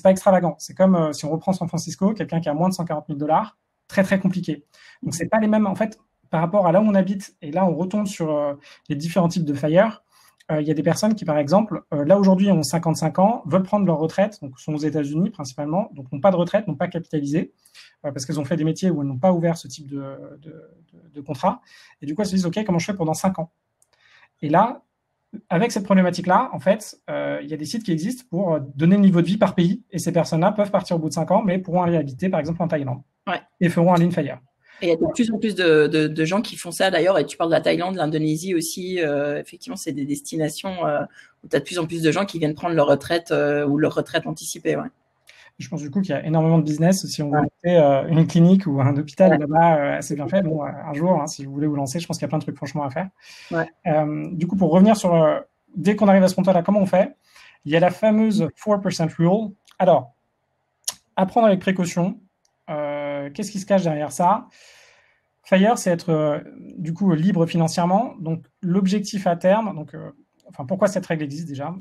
extravagant. C'est comme si on reprend San Francisco, quelqu'un qui a moins de 140 000 $, très très compliqué. Donc c'est pas les mêmes en fait par rapport à là où on habite. Et là, on retombe sur les différents types de FIRE. Il y a des personnes qui, par exemple, là aujourd'hui ont 55 ans, veulent prendre leur retraite, donc sont aux États-Unis principalement, donc n'ont pas de retraite, n'ont pas capitalisé, parce qu'elles ont fait des métiers où elles n'ont pas ouvert ce type de contrat. Et du coup, elles se disent, OK, comment je fais pendant 5 ans? Et là, avec cette problématique-là, en fait, il y a des sites qui existent pour donner le niveau de vie par pays, et ces personnes-là peuvent partir au bout de 5 ans, mais pourront aller habiter, par exemple, en Thaïlande, et feront un lean FIRE. Et il y a de plus en plus de gens qui font ça d'ailleurs, et tu parles de la Thaïlande, l'Indonésie aussi, effectivement c'est des destinations où tu as de plus en plus de gens qui viennent prendre leur retraite ou leur retraite anticipée. Ouais. Je pense du coup qu'il y a énormément de business. Si on veut monter une clinique ou un hôpital là-bas, assez bien fait. Bon, un jour, si vous voulez vous lancer, je pense qu'il y a plein de trucs franchement à faire. Ouais. Du coup, pour revenir sur dès qu'on arrive à ce compteur-là, comment on fait? Il y a la fameuse 4% rule. Alors, apprendre avec précaution. Qu'est-ce qui se cache derrière ça? FIRE, c'est être du coup libre financièrement. Donc, l'objectif à terme, pourquoi cette règle existe déjà?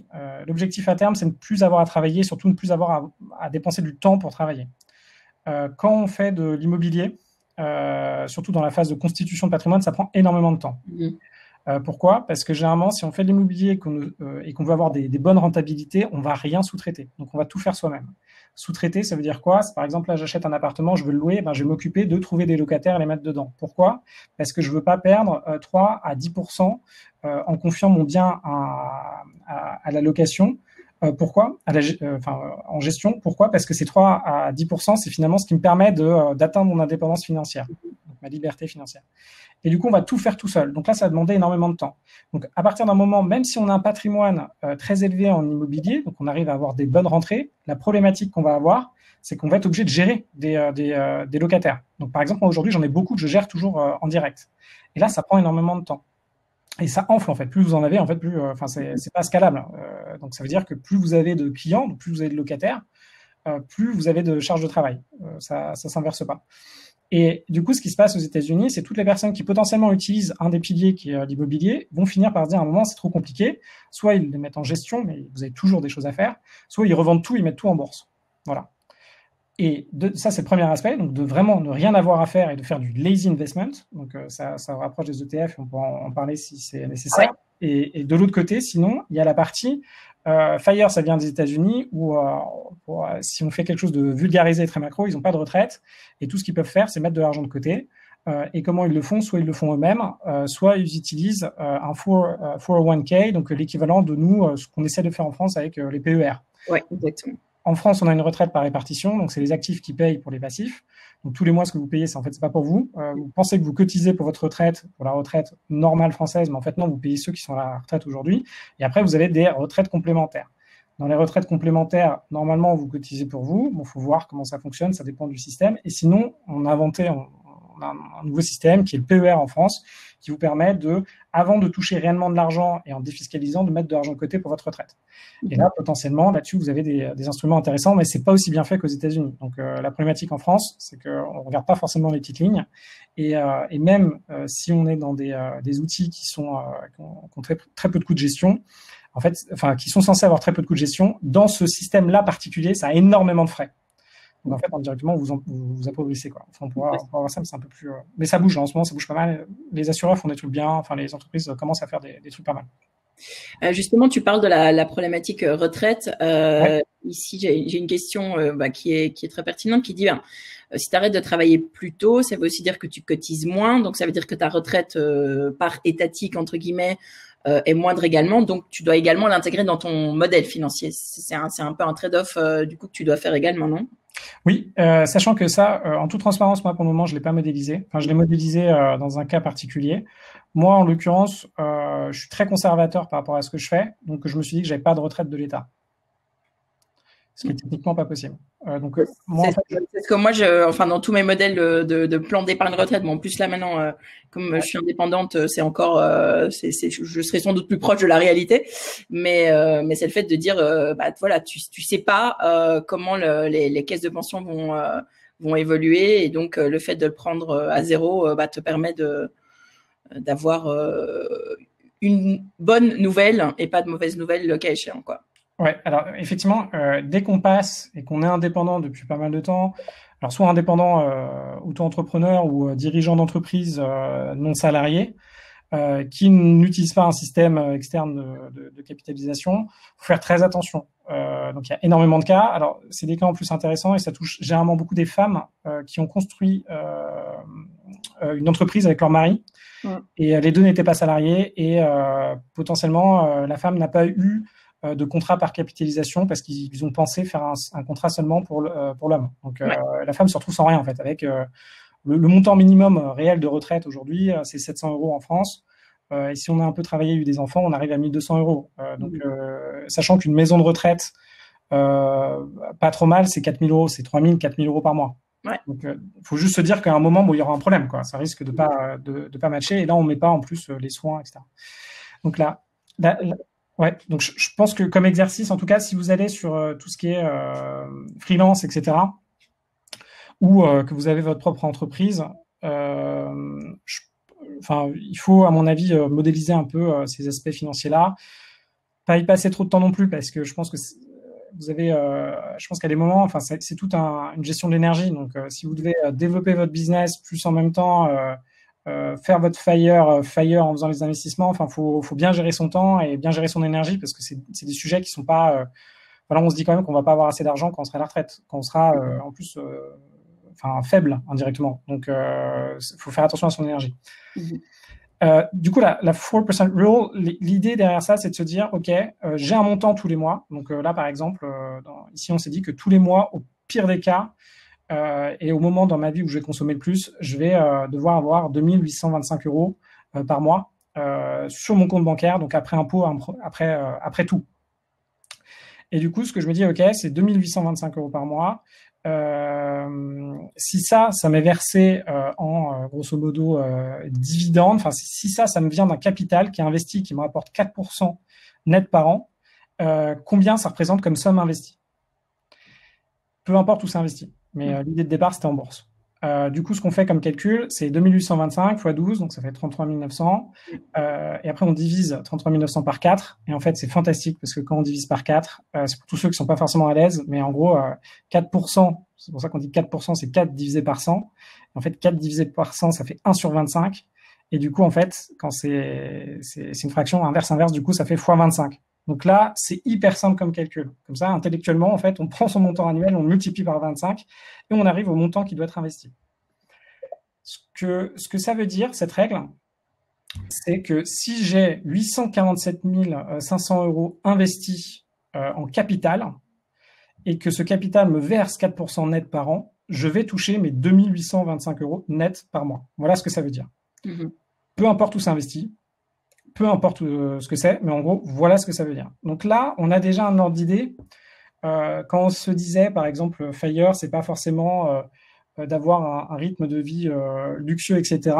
L'objectif à terme, c'est ne plus avoir à travailler, surtout ne plus avoir à dépenser du temps pour travailler. Quand on fait de l'immobilier, surtout dans la phase de constitution de patrimoine, ça prend énormément de temps. Pourquoi? Parce que généralement, si on fait de l'immobilier et qu'on veut avoir des bonnes rentabilités, on ne va rien sous-traiter. Donc, on va tout faire soi-même. Sous-traiter, ça veut dire quoi? Par exemple, là, j'achète un appartement, je veux le louer, je vais m'occuper de trouver des locataires et les mettre dedans. Pourquoi? Parce que je ne veux pas perdre 3 à 10% en confiant mon bien à la location. Pourquoi? En gestion. Pourquoi? Parce que ces 3 à 10%, c'est finalement ce qui me permet d'atteindre mon indépendance financière, donc ma liberté financière. Et du coup, on va tout faire tout seul. Donc là, ça va demander énormément de temps. Donc à partir d'un moment, même si on a un patrimoine très élevé en immobilier, donc on arrive à avoir des bonnes rentrées, la problématique qu'on va avoir, c'est qu'on va être obligé de gérer des locataires. Donc par exemple, moi aujourd'hui, j'en ai beaucoup que je gère toujours en direct. Et là, ça prend énormément de temps. Et ça enfle en fait. Plus vous en avez, en fait, plus, c'est pas scalable. Donc ça veut dire que plus vous avez de clients, donc plus vous avez de locataires, plus vous avez de charges de travail. Ça s'inverse pas. Et du coup, ce qui se passe aux États-Unis, c'est toutes les personnes qui potentiellement utilisent un des piliers qui est l'immobilier vont finir par se dire à un moment, c'est trop compliqué. Soit ils les mettent en gestion, mais vous avez toujours des choses à faire. Soit ils revendent tout, ils mettent tout en bourse. Voilà. Ça, c'est le premier aspect, donc de vraiment ne rien avoir à faire et de faire du lazy investment. Donc, ça rapproche des ETF, on pourra en parler si c'est nécessaire. Ouais. Et de l'autre côté, sinon, il y a la partie FIRE, ça vient des États-Unis, où si on fait quelque chose de vulgarisé et très macro, ils n'ont pas de retraite. Et tout ce qu'ils peuvent faire, c'est mettre de l'argent de côté. Et comment ils le font? Soit ils le font eux-mêmes, soit ils utilisent un 401k, donc l'équivalent de nous, ce qu'on essaie de faire en France avec les PER. Oui, exactement. En France, on a une retraite par répartition, donc c'est les actifs qui payent pour les passifs. Donc tous les mois, ce que vous payez, c'est pas pour vous. Vous pensez que vous cotisez pour votre retraite, pour la retraite normale française, mais en fait non, vous payez ceux qui sont à la retraite aujourd'hui. Et après, vous avez des retraites complémentaires. Dans les retraites complémentaires, normalement, vous cotisez pour vous. Bon, faut voir comment ça fonctionne, ça dépend du système. Et sinon, on a un nouveau système qui est le PER en France, qui vous permet avant de toucher réellement de l'argent et en défiscalisant, de mettre de l'argent de côté pour votre retraite. Et là, potentiellement, là-dessus, vous avez des instruments intéressants, mais c'est pas aussi bien fait qu'aux États-Unis. Donc, la problématique en France, c'est qu'on regarde pas forcément les petites lignes. Et même si on est dans des outils qui ont très peu de coûts de gestion, en fait, qui sont censés avoir très peu de coûts de gestion, dans ce système-là particulier, ça a énormément de frais. Donc, en fait, indirectement, vous appauvrissez, quoi. Enfin, on pourra voir ça, mais c'est un peu plus... Mais ça bouge, là, en ce moment, ça bouge pas mal. Les assureurs font des trucs bien. Enfin, les entreprises commencent à faire des trucs pas mal. Justement, tu parles de la problématique retraite. Ouais. Ici, j'ai une question qui est très pertinente, qui dit si tu arrêtes de travailler plus tôt, ça veut aussi dire que tu cotises moins. Donc, ça veut dire que ta retraite par étatique, entre guillemets, est moindre également. Donc, tu dois également l'intégrer dans ton modèle financier. C'est un peu un trade-off du coup que tu dois faire également, non? Oui, sachant que ça, en toute transparence, moi, pour le moment, je l'ai pas modélisé. Enfin, je l'ai modélisé dans un cas particulier. Moi, en l'occurrence, je suis très conservateur par rapport à ce que je fais. Donc, je me suis dit que j'avais pas de retraite de l'État. Ce qui est techniquement pas possible. Donc, moi, c'est ce que moi, dans tous mes modèles de plan d'épargne retraite, bon, en plus là maintenant, comme je suis indépendante, c'est encore, je serai sans doute plus proche de la réalité, mais c'est le fait de dire, voilà, tu sais pas comment les caisses de pension vont évoluer, et donc le fait de le prendre à zéro te permet d'avoir une bonne nouvelle et pas de mauvaise nouvelle le cas échéant, quoi. Ouais, alors effectivement, dès qu'on passe et qu'on est indépendant depuis pas mal de temps, alors soit indépendant auto-entrepreneur ou dirigeant d'entreprise non salarié, qui n'utilise pas un système externe de capitalisation, faut faire très attention. Donc il y a énormément de cas. Alors c'est des cas en plus intéressants et ça touche généralement beaucoup des femmes qui ont construit une entreprise avec leur mari. Ouais. Et les deux n'étaient pas salariés et potentiellement la femme n'a pas eu de contrat par capitalisation parce qu'ils ont pensé faire un contrat seulement pour l'homme. Donc la femme se retrouve sans rien en fait, avec le montant minimum réel de retraite aujourd'hui, c'est 700 € en France. Et si on a un peu travaillé, eu des enfants, on arrive à 1200 €. Donc sachant qu'une maison de retraite pas trop mal, c'est 4000 €, c'est 3000, 4000 € par mois. Ouais. Donc faut juste se dire qu'à un moment il y aura un problème, quoi. Ça risque de pas matcher, et là on met pas en plus les soins, etc. Donc là ouais, donc je pense que comme exercice, en tout cas, si vous allez sur tout ce qui est freelance, etc., ou que vous avez votre propre entreprise, il faut, à mon avis, modéliser un peu ces aspects financiers-là. Pas y passer trop de temps non plus, parce que je pense que vous avez, je pense qu'à des moments, c'est toute une gestion de l'énergie. Donc, si vous devez développer votre business, plus en même temps faire votre FIRE en faisant les investissements, faut bien gérer son temps et bien gérer son énergie, parce que c'est des sujets qui sont pas, on se dit quand même qu'on va pas avoir assez d'argent quand on sera à la retraite, quand on sera en plus faible indirectement. Donc faut faire attention à son énergie. Du coup, la 4% rule, l'idée derrière ça, c'est de se dire, ok, j'ai un montant tous les mois. Donc là, par exemple, ici, on s'est dit que tous les mois, au pire des cas, et au moment dans ma vie où je vais consommer le plus, je vais devoir avoir 2825 € par mois sur mon compte bancaire, donc après impôt, après tout. Et du coup, ce que je me dis, ok, c'est 2825 € par mois. Si ça m'est versé en grosso modo dividende, si ça me vient d'un capital qui est investi, qui me rapporte 4% net par an, combien ça représente comme somme investie? Peu importe où c'est investi. Mais l'idée de départ, c'était en bourse. Du coup, ce qu'on fait comme calcul, c'est 2825 fois 12, donc ça fait 33 900. Et après, on divise 33 900 par 4. Et en fait, c'est fantastique parce que quand on divise par 4, c'est pour tous ceux qui sont pas forcément à l'aise, mais en gros, 4%, c'est pour ça qu'on dit 4%, c'est 4 divisé par 100. En fait, 4 divisé par 100, ça fait 1 sur 25. Et du coup, en fait, quand c'est une fraction inverse, du coup, ça fait fois 25. Donc là, c'est hyper simple comme calcul. Comme ça, intellectuellement, en fait, on prend son montant annuel, on multiplie par 25 et on arrive au montant qui doit être investi. Ce que ça veut dire, cette règle, c'est que si j'ai 847 500 euros investis en capital et que ce capital me verse 4% net par an, je vais toucher mes 2825 euros net par mois. Voilà ce que ça veut dire. Peu importe où c'est investi, peu importe ce que c'est, mais en gros, voilà ce que ça veut dire. Donc là, on a déjà un ordre d'idée. Quand on se disait, par exemple, FIRE, c'est pas forcément d'avoir un rythme de vie luxueux, etc.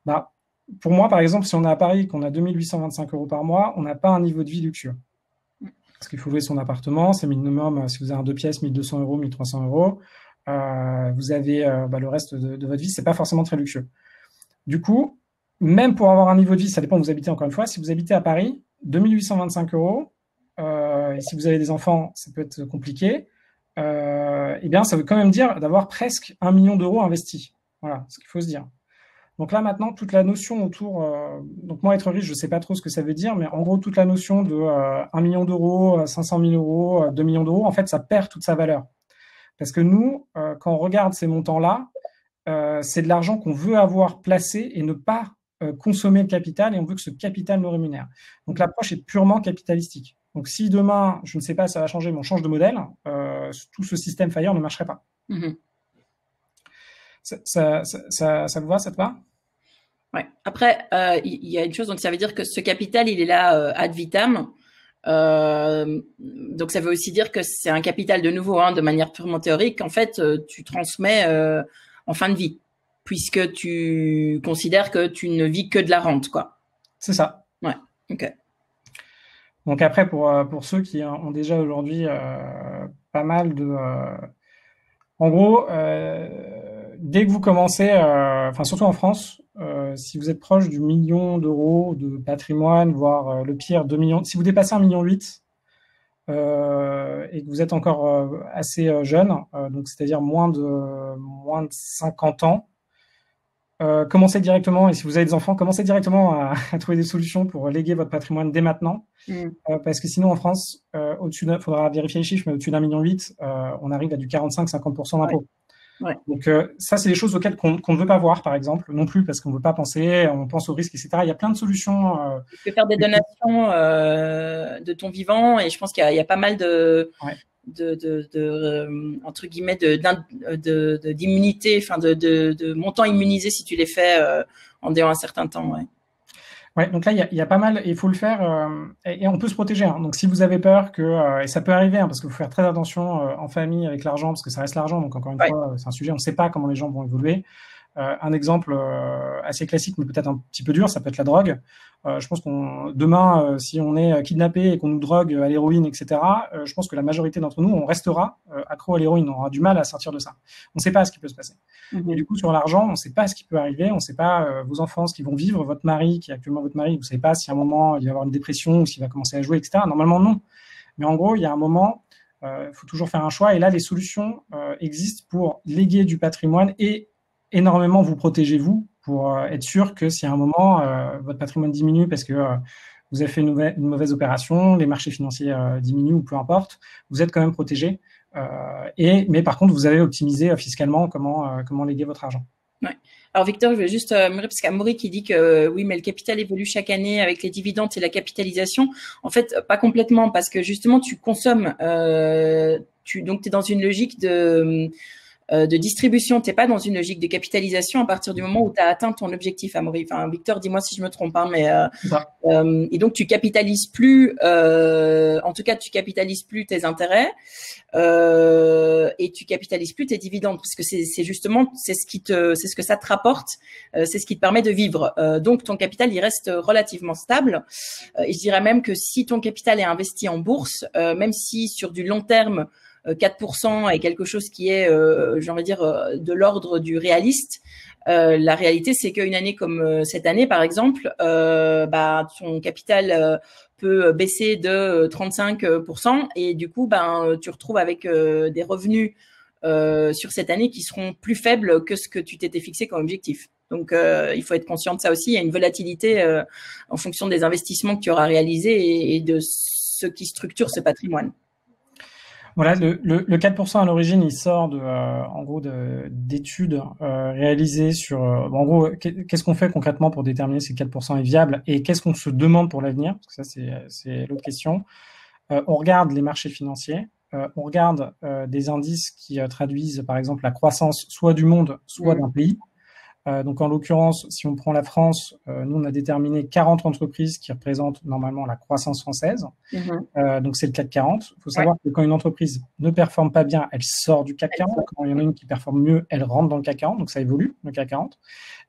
Bah, pour moi, par exemple, si on est à Paris, qu'on a 2825 euros par mois, on n'a pas un niveau de vie luxueux. Parce qu'il faut louer son appartement, c'est minimum, si vous avez un 2 pièces, 1200 euros, 1300 euros. Vous avez le reste de votre vie, c'est pas forcément très luxueux. Du coup, même pour avoir un niveau de vie, ça dépend où vous habitez encore une fois. Si vous habitez à Paris, 2825 euros, et si vous avez des enfants, ça peut être compliqué. Eh bien, ça veut quand même dire d'avoir presque 1 million d'euros investis. Voilà, ce qu'il faut se dire. Donc là, maintenant, toute la notion autour... donc moi, être riche, je sais pas trop ce que ça veut dire, mais en gros, toute la notion de 1 million d'euros, 500 000 euros, 2 millions d'euros, en fait, ça perd toute sa valeur. Parce que nous, quand on regarde ces montants-là, c'est de l'argent qu'on veut avoir placé et ne pas consommer le capital, et on veut que ce capital nous rémunère. Donc l'approche est purement capitalistique. Donc si demain, je ne sais pas, ça va changer, mais on change de modèle, tout ce système FIRE ne marcherait pas. Ça vous va, ça te va? Ouais. Après, il y a une chose, donc ça veut dire que ce capital, il est là ad vitam. Donc ça veut aussi dire que c'est un capital de nouveau, de manière purement théorique. En fait, tu transmets en fin de vie, puisque tu considères que tu ne vis que de la rente, quoi. C'est ça. Ouais. Ok. Donc après, pour ceux qui ont déjà aujourd'hui pas mal de... En gros, dès que vous commencez, surtout en France, si vous êtes proche du million d'euros de patrimoine, voire le pire 2 millions, si vous dépassez 1,8 million et que vous êtes encore assez jeune, donc c'est-à-dire moins de 50 ans, commencez directement, et si vous avez des enfants, commencez directement à trouver des solutions pour léguer votre patrimoine dès maintenant. Parce que sinon en France, faudra vérifier les chiffres, mais au-dessus d'1,8 million, on arrive à du 45-50% d'impôt. Ouais. Donc ça, c'est des choses auxquelles qu'on ne veut pas voir, par exemple, non plus, parce qu'on ne veut pas penser, on pense au risque, etc. Il y a plein de solutions. Tu peux faire des donations de ton vivant, et je pense qu'il y a pas mal de entre guillemets d'immunité, enfin de montants immunisés si tu les fais en déant un certain temps. Ouais, donc là, il y a pas mal, et il faut le faire, et on peut se protéger. Donc, si vous avez peur que, et ça peut arriver, parce qu'il faut faire très attention en famille avec l'argent, parce que ça reste l'argent. Donc, encore une fois, c'est un sujet, on ne sait pas comment les gens vont évoluer. Un exemple assez classique, mais peut-être un petit peu dur, ça peut être la drogue. Je pense demain, si on est kidnappé et qu'on nous drogue à l'héroïne, etc., je pense que la majorité d'entre nous, on restera accro à l'héroïne, on aura du mal à sortir de ça. On ne sait pas ce qui peut se passer. Et du coup, sur l'argent, on ne sait pas ce qui peut arriver, on ne sait pas vos enfants, ce qu'ils vont vivre, votre mari, qui est actuellement votre mari, vous ne savez pas si à un moment, il va y avoir une dépression ou s'il va commencer à jouer, etc. Normalement, non. Mais en gros, il y a un moment, il faut toujours faire un choix, et là, les solutions existent pour léguer du patrimoine et énormément vous protéger, vous, pour être sûr que si à un moment votre patrimoine diminue parce que vous avez fait une mauvaise opération, les marchés financiers diminuent ou peu importe, vous êtes quand même protégé. Mais par contre, vous avez optimisé fiscalement comment léguer votre argent. Ouais. Alors Victor, je vais juste parce qu'Amaury qui dit que oui, mais le capital évolue chaque année avec les dividendes et la capitalisation. En fait, pas complètement, parce que justement, tu consommes. Donc, tu es dans une logique de distribution, t'es pas dans une logique de capitalisation à partir du moment où tu as atteint ton objectif, Amaury. Enfin, Victor, dis-moi si je me trompe, mais et donc tu capitalises plus, en tout cas, tu capitalises plus tes intérêts et tu capitalises plus tes dividendes, parce que c'est justement c'est ce que ça te rapporte, c'est ce qui te permet de vivre. Donc ton capital, il reste relativement stable. Et je dirais même que si ton capital est investi en bourse, même si sur du long terme 4% est quelque chose qui est, j'ai envie de dire, de l'ordre du réaliste. La réalité, c'est qu'une année comme cette année, par exemple, ton capital peut baisser de 35% et du coup, tu retrouves avec des revenus sur cette année qui seront plus faibles que ce que tu t'étais fixé comme objectif. Donc, il faut être conscient de ça aussi. Il y a une volatilité en fonction des investissements que tu auras réalisés et de ce qui structure ce patrimoine. Voilà, le 4% à l'origine, il sort en gros d'études réalisées sur, en gros, qu'est-ce qu'on fait concrètement pour déterminer si 4% est viable et qu'est-ce qu'on se demande pour l'avenir, parce que ça c'est l'autre question. On regarde les marchés financiers, on regarde des indices qui traduisent par exemple la croissance soit du monde, soit d'un pays. Donc, en l'occurrence, si on prend la France, nous, on a déterminé 40 entreprises qui représentent normalement la croissance française. Donc, c'est le CAC 40. Il faut savoir que quand une entreprise ne performe pas bien, elle sort du CAC 40. Quand il y en a une qui performe mieux, elle rentre dans le CAC 40. Donc, ça évolue, le CAC 40.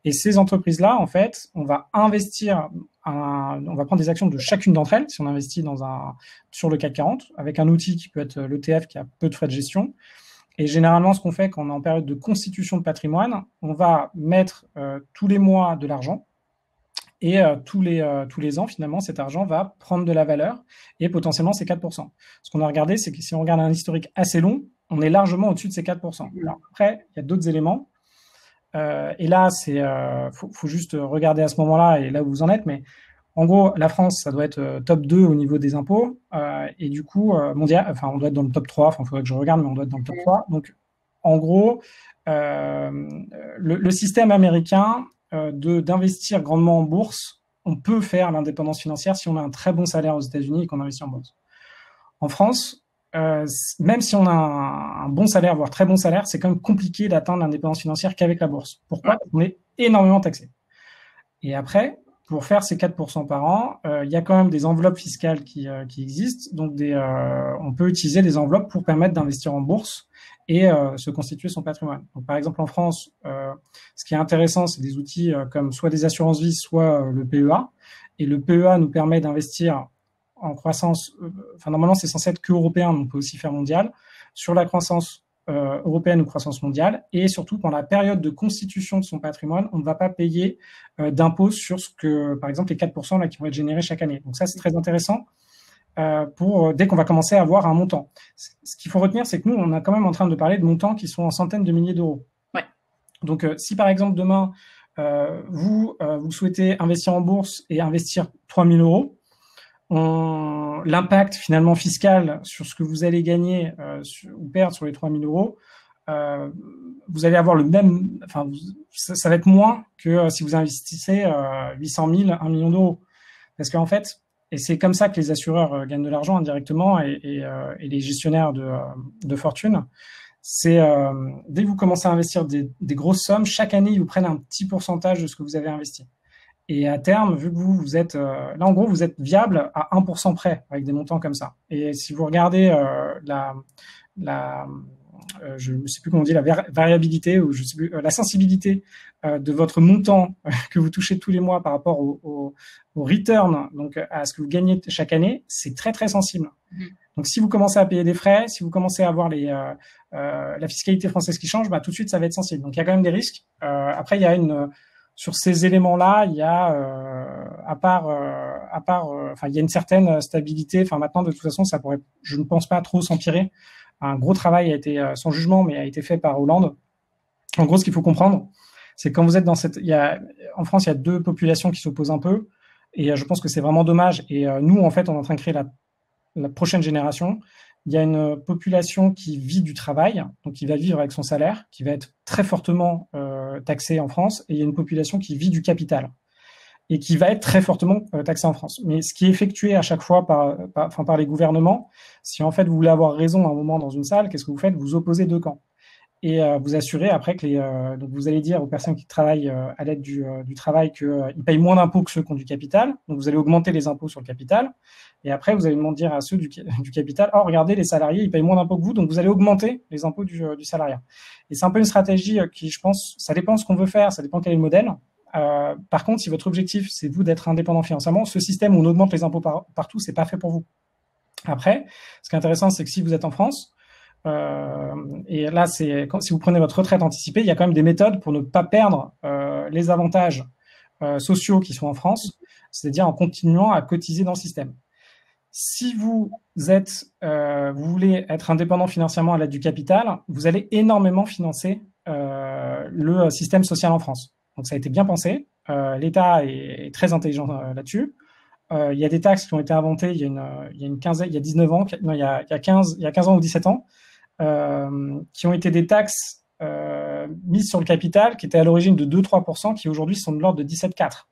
Et ces entreprises-là, en fait, on va investir, on va prendre des actions de chacune d'entre elles, si on investit sur le CAC 40, avec un outil qui peut être l'ETF qui a peu de frais de gestion. Et généralement, ce qu'on fait quand on est en période de constitution de patrimoine, on va mettre tous les mois de l'argent et tous les ans, finalement, cet argent va prendre de la valeur et potentiellement c'est 4%. Ce qu'on a regardé, c'est que si on regarde un historique assez long, on est largement au-dessus de ces 4%. Alors après, il y a d'autres éléments. Et là, faut juste regarder à ce moment-là et là où vous en êtes, mais en gros, la France, ça doit être top 2 au niveau des impôts. Et du coup, mondial, enfin, on doit être dans le top 3. Enfin, il faudrait que je regarde, mais on doit être dans le top 3. Donc, en gros, le système américain d'investir grandement en bourse, on peut faire l'indépendance financière si on a un très bon salaire aux États-Unis et qu'on investit en bourse. En France, même si on a un bon salaire, voire très bon salaire, c'est quand même compliqué d'atteindre l'indépendance financière qu'avec la bourse. Pourquoi ? On est énormément taxé. Et après, pour faire ces 4% par an, il y a quand même des enveloppes fiscales qui existent. Donc, on peut utiliser des enveloppes pour permettre d'investir en bourse et se constituer son patrimoine. Donc, par exemple, en France, ce qui est intéressant, c'est des outils comme soit des assurances vie, soit le PEA. Et le PEA nous permet d'investir en croissance. Enfin, normalement, c'est censé être que européen, mais on peut aussi faire mondial. Sur la croissance européenne ou croissance mondiale, et surtout dans la période de constitution de son patrimoine, on ne va pas payer d'impôts sur ce que, par exemple, les 4% là, qui vont être générés chaque année. Donc ça, c'est très intéressant dès qu'on va commencer à avoir un montant. Ce qu'il faut retenir, c'est que nous, on est quand même en train de parler de montants qui sont en centaines de milliers d'euros. Ouais. Donc, si par exemple, demain, vous souhaitez investir en bourse et investir 3 000 euros, l'impact finalement fiscal sur ce que vous allez gagner ou perdre sur les 3 000 euros, vous allez avoir le même, enfin, ça va être moins que si vous investissez 800 000, 1 million d'euros. Parce qu'en fait, et c'est comme ça que les assureurs gagnent de l'argent indirectement et les gestionnaires de fortune, c'est dès que vous commencez à investir des grosses sommes, chaque année, ils vous prennent un petit pourcentage de ce que vous avez investi. Et à terme, vu que vous êtes là, en gros, vous êtes viable à 1% près avec des montants comme ça. Et si vous regardez je ne sais plus comment on dit, la variabilité ou je sais plus, la sensibilité de votre montant que vous touchez tous les mois par rapport au return, donc à ce que vous gagnez chaque année, c'est très très sensible. Donc si vous commencez à payer des frais, si vous commencez à avoir la fiscalité française qui change, tout de suite ça va être sensible. Donc il y a quand même des risques. Après il y a sur ces éléments-là, il y a il y a une certaine stabilité. Enfin maintenant de toute façon ça pourrait, je ne pense pas trop s'empirer. Un gros travail a été, sans jugement, mais a été fait par Hollande. En gros, ce qu'il faut comprendre, c'est que quand vous êtes en France, il y a deux populations qui s'opposent un peu, et je pense que c'est vraiment dommage. Et nous, en fait, on est en train de créer la prochaine génération. Il y a une population qui vit du travail, donc qui va vivre avec son salaire, qui va être très fortement taxée en France, et il y a une population qui vit du capital et qui va être très fortement taxé en France. Mais ce qui est effectué à chaque fois par les gouvernements, si en fait vous voulez avoir raison à un moment dans une salle, qu'est-ce que vous faites ? Vous opposez deux camps. Et vous assurez après que donc vous allez dire aux personnes qui travaillent à l'aide du travail qu'ils payent moins d'impôts que ceux qui ont du capital. Donc vous allez augmenter les impôts sur le capital. Et après vous allez dire à ceux du capital, oh regardez, les salariés ils payent moins d'impôts que vous, donc vous allez augmenter les impôts du salariat. Et c'est un peu une stratégie qui, je pense, ça dépend de ce qu'on veut faire, ça dépend quel est le modèle. Par contre, si votre objectif c'est vous d'être indépendant financièrement, ce système où on augmente les impôts partout, c'est pas fait pour vous. Après, ce qui est intéressant, c'est que si vous êtes en France, et là, si vous prenez votre retraite anticipée, il y a quand même des méthodes pour ne pas perdre les avantages sociaux qui sont en France, c'est-à-dire en continuant à cotiser dans le système. Si vous voulez être indépendant financièrement à l'aide du capital, vous allez énormément financer le système social en France. Donc ça a été bien pensé. L'État est très intelligent là-dessus. Il y a des taxes qui ont été inventées il y a une quinzaine, il y a 19 ans, non, il y a 15 ans ou 17 ans, qui ont été des taxes mises sur le capital qui étaient à l'origine de 2-3%, qui aujourd'hui sont de l'ordre de 17,4%.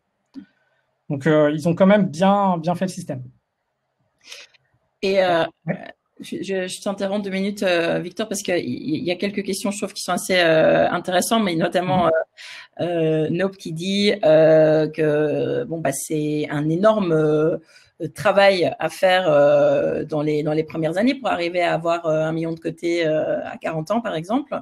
Donc ils ont quand même bien fait le système. Et je t'interromps 2 minutes, Victor, parce qu'il y a quelques questions, je trouve, qui sont assez intéressantes, mais notamment Nope qui dit que c'est un énorme travail à faire dans les premières années pour arriver à avoir 1 million de côté à 40 ans, par exemple.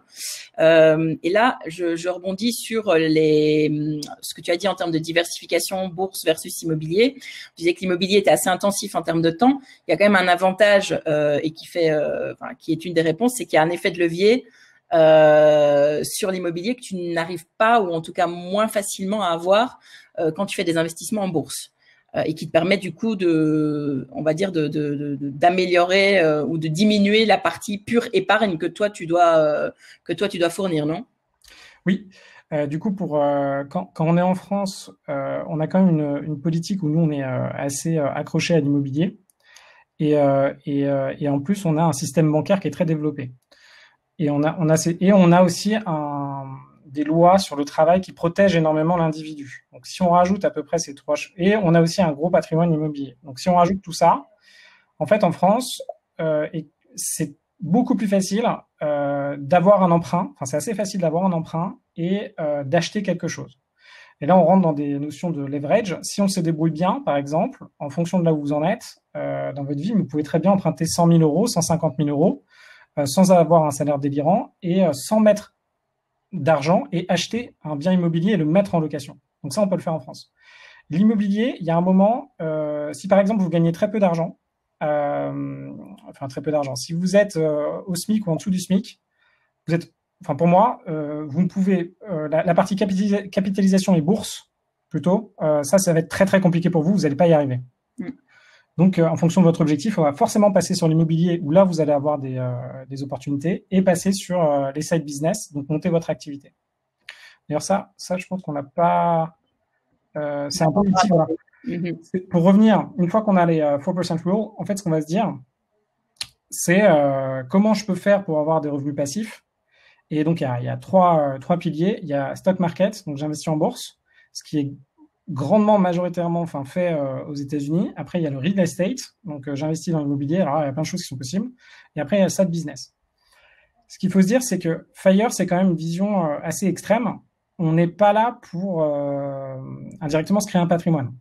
Et là, je rebondis sur ce que tu as dit en termes de diversification bourse versus immobilier. Tu disais que l'immobilier était assez intensif en termes de temps. Il y a quand même un avantage et qui est une des réponses, c'est qu'il y a un effet de levier sur l'immobilier que tu n'arrives pas, ou en tout cas moins facilement à avoir quand tu fais des investissements en bourse. Et qui te permet du coup d'améliorer ou de diminuer la partie pure épargne que toi tu dois fournir, non? Oui. Du coup, quand on est en France, on a quand même une politique où nous on est assez accroché à l'immobilier et en plus on a un système bancaire qui est très développé et on a aussi des lois sur le travail qui protègent énormément l'individu. Donc, si on rajoute à peu près ces trois, et on a aussi un gros patrimoine immobilier. Donc, si on rajoute tout ça, en fait, en France, c'est beaucoup plus facile d'avoir un emprunt. Enfin, c'est assez facile d'avoir un emprunt et d'acheter quelque chose. Et là, on rentre dans des notions de leverage. Si on se débrouille bien, par exemple, en fonction de là où vous en êtes dans votre vie, vous pouvez très bien emprunter 100 000 euros, 150 000 euros, sans avoir un salaire délirant et sans mettre d'argent et acheter un bien immobilier et le mettre en location. Donc ça, on peut le faire en France. L'immobilier, il y a un moment, si par exemple vous gagnez très peu d'argent, très peu d'argent, si vous êtes au SMIC ou en dessous du SMIC, pour moi, vous ne pouvez, la partie capitalisation et bourse, plutôt, ça va être très très compliqué pour vous, vous n'allez pas y arriver. Donc, en fonction de votre objectif, on va forcément passer sur l'immobilier où là, vous allez avoir des opportunités et passer sur les side business, donc monter votre activité. D'ailleurs, ça, je pense qu'on n'a pas... c'est un peu utile. Voilà. Pour revenir, une fois qu'on a les 4% rule, en fait, ce qu'on va se dire, c'est comment je peux faire pour avoir des revenus passifs. Et donc, il y a trois piliers. Il y a stock market, donc j'investis en bourse, ce qui est grandement majoritairement fait aux États-Unis. Après, il y a le real estate, donc j'investis dans l'immobilier. Alors, il y a plein de choses qui sont possibles. Et après, il y a le side business. Ce qu'il faut se dire, c'est que FIRE, c'est quand même une vision assez extrême. On n'est pas là pour indirectement se créer un patrimoine.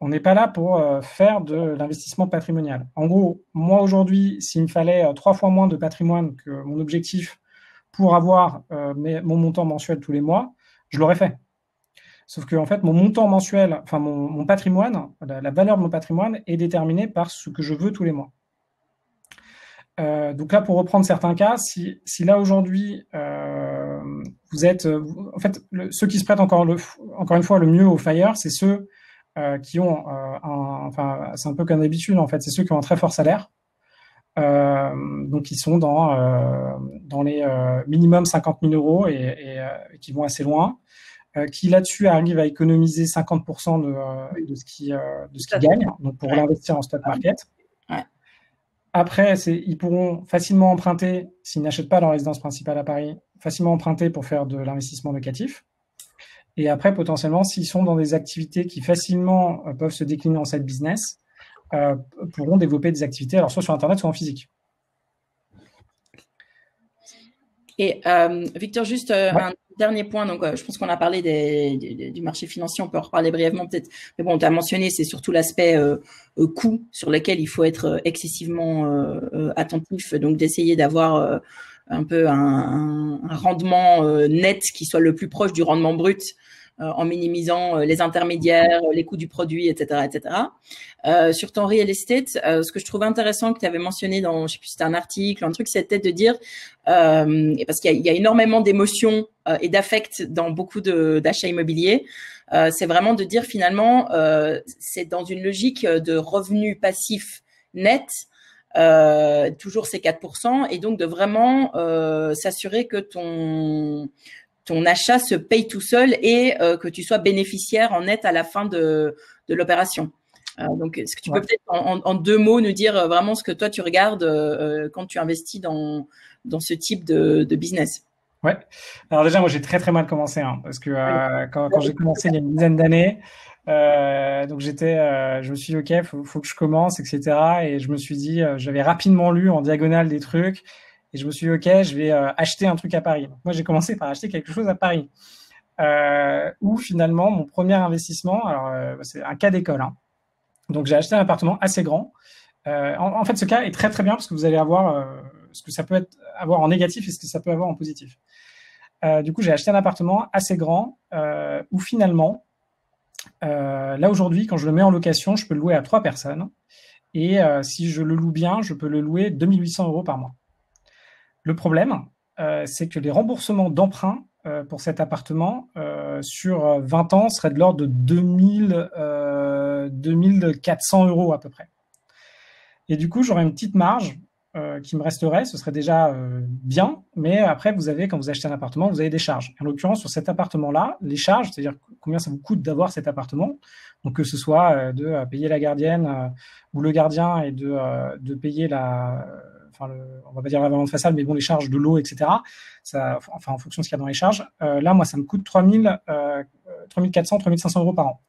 On n'est pas là pour faire de l'investissement patrimonial. En gros, moi aujourd'hui, s'il me fallait 3 fois moins de patrimoine que mon objectif pour avoir mon montant mensuel tous les mois, je l'aurais fait. Sauf que en fait, mon montant mensuel, mon patrimoine, la valeur de mon patrimoine est déterminée par ce que je veux tous les mois. Donc là, pour reprendre certains cas, si là aujourd'hui vous êtes, en fait, ceux qui se prêtent encore une fois le mieux au FIRE, c'est ceux qui ont c'est un peu comme d'habitude en fait, c'est ceux qui ont un très fort salaire. Donc ils sont dans les minimum 50 000 euros et qui vont assez loin. Qui là-dessus arrive à économiser 50% de ce qu'ils gagnent, donc pour l'investir en stock market. Après, ils pourront facilement emprunter, s'ils n'achètent pas leur résidence principale à Paris, facilement emprunter pour faire de l'investissement locatif. Et après, potentiellement, s'ils sont dans des activités qui facilement peuvent se décliner en side business, pourront développer des activités, alors soit sur Internet, soit en physique. Et Victor, juste un dernier point. Donc, je pense qu'on a parlé du marché financier. On peut en reparler brièvement peut-être. Mais bon, tu as mentionné, c'est surtout l'aspect coût sur lequel il faut être excessivement attentif. Donc, d'essayer d'avoir un peu un rendement net qui soit le plus proche du rendement brut en minimisant les intermédiaires, les coûts du produit, etc., etc. Sur ton real estate, ce que je trouve intéressant que tu avais mentionné dans, je sais plus si c'était un article, un truc, c'était de dire, parce qu'il y a énormément d'émotions et d'affect dans beaucoup d'achats immobiliers. C'est vraiment de dire finalement, c'est dans une logique de revenu passif net, toujours ces 4%, et donc de vraiment s'assurer que ton achat se paye tout seul et que tu sois bénéficiaire en net à la fin de l'opération. Donc, est-ce que tu peux peut-être en 2 mots nous dire vraiment ce que toi tu regardes quand tu investis dans ce type de business? Ouais. Alors déjà, moi, j'ai très très mal commencé, hein, parce que quand j'ai commencé il y a une dizaine d'années, donc je me suis dit, ok, faut que je commence, etc. Et je me suis dit, j'avais rapidement lu en diagonale des trucs, et je me suis dit, ok, je vais acheter un truc à Paris. Donc, moi, j'ai commencé par acheter quelque chose à Paris, où finalement, mon premier investissement, alors c'est un cas d'école, hein. Donc, j'ai acheté un appartement assez grand. En fait, ce cas est très très bien parce que vous allez avoir ce que ça peut avoir en négatif et ce que ça peut avoir en positif. Du coup, j'ai acheté un appartement assez grand où finalement, là aujourd'hui, quand je le mets en location, je peux le louer à 3 personnes. Et si je le loue bien, je peux le louer 2 800 € par mois. Le problème, c'est que les remboursements d'emprunt pour cet appartement sur 20 ans seraient de l'ordre de 2400 € à peu près. Et du coup, j'aurais une petite marge qui me resterait, ce serait déjà bien, mais après, quand vous achetez un appartement, vous avez des charges. En l'occurrence, sur cet appartement-là, les charges, c'est-à-dire combien ça vous coûte d'avoir cet appartement, donc que ce soit de payer la gardienne ou le gardien et de payer on va pas dire la vente façade, mais bon, les charges de l'eau, etc. Enfin, en fonction de ce qu'il y a dans les charges. Là, moi, ça me coûte 3400, 3500 € par an.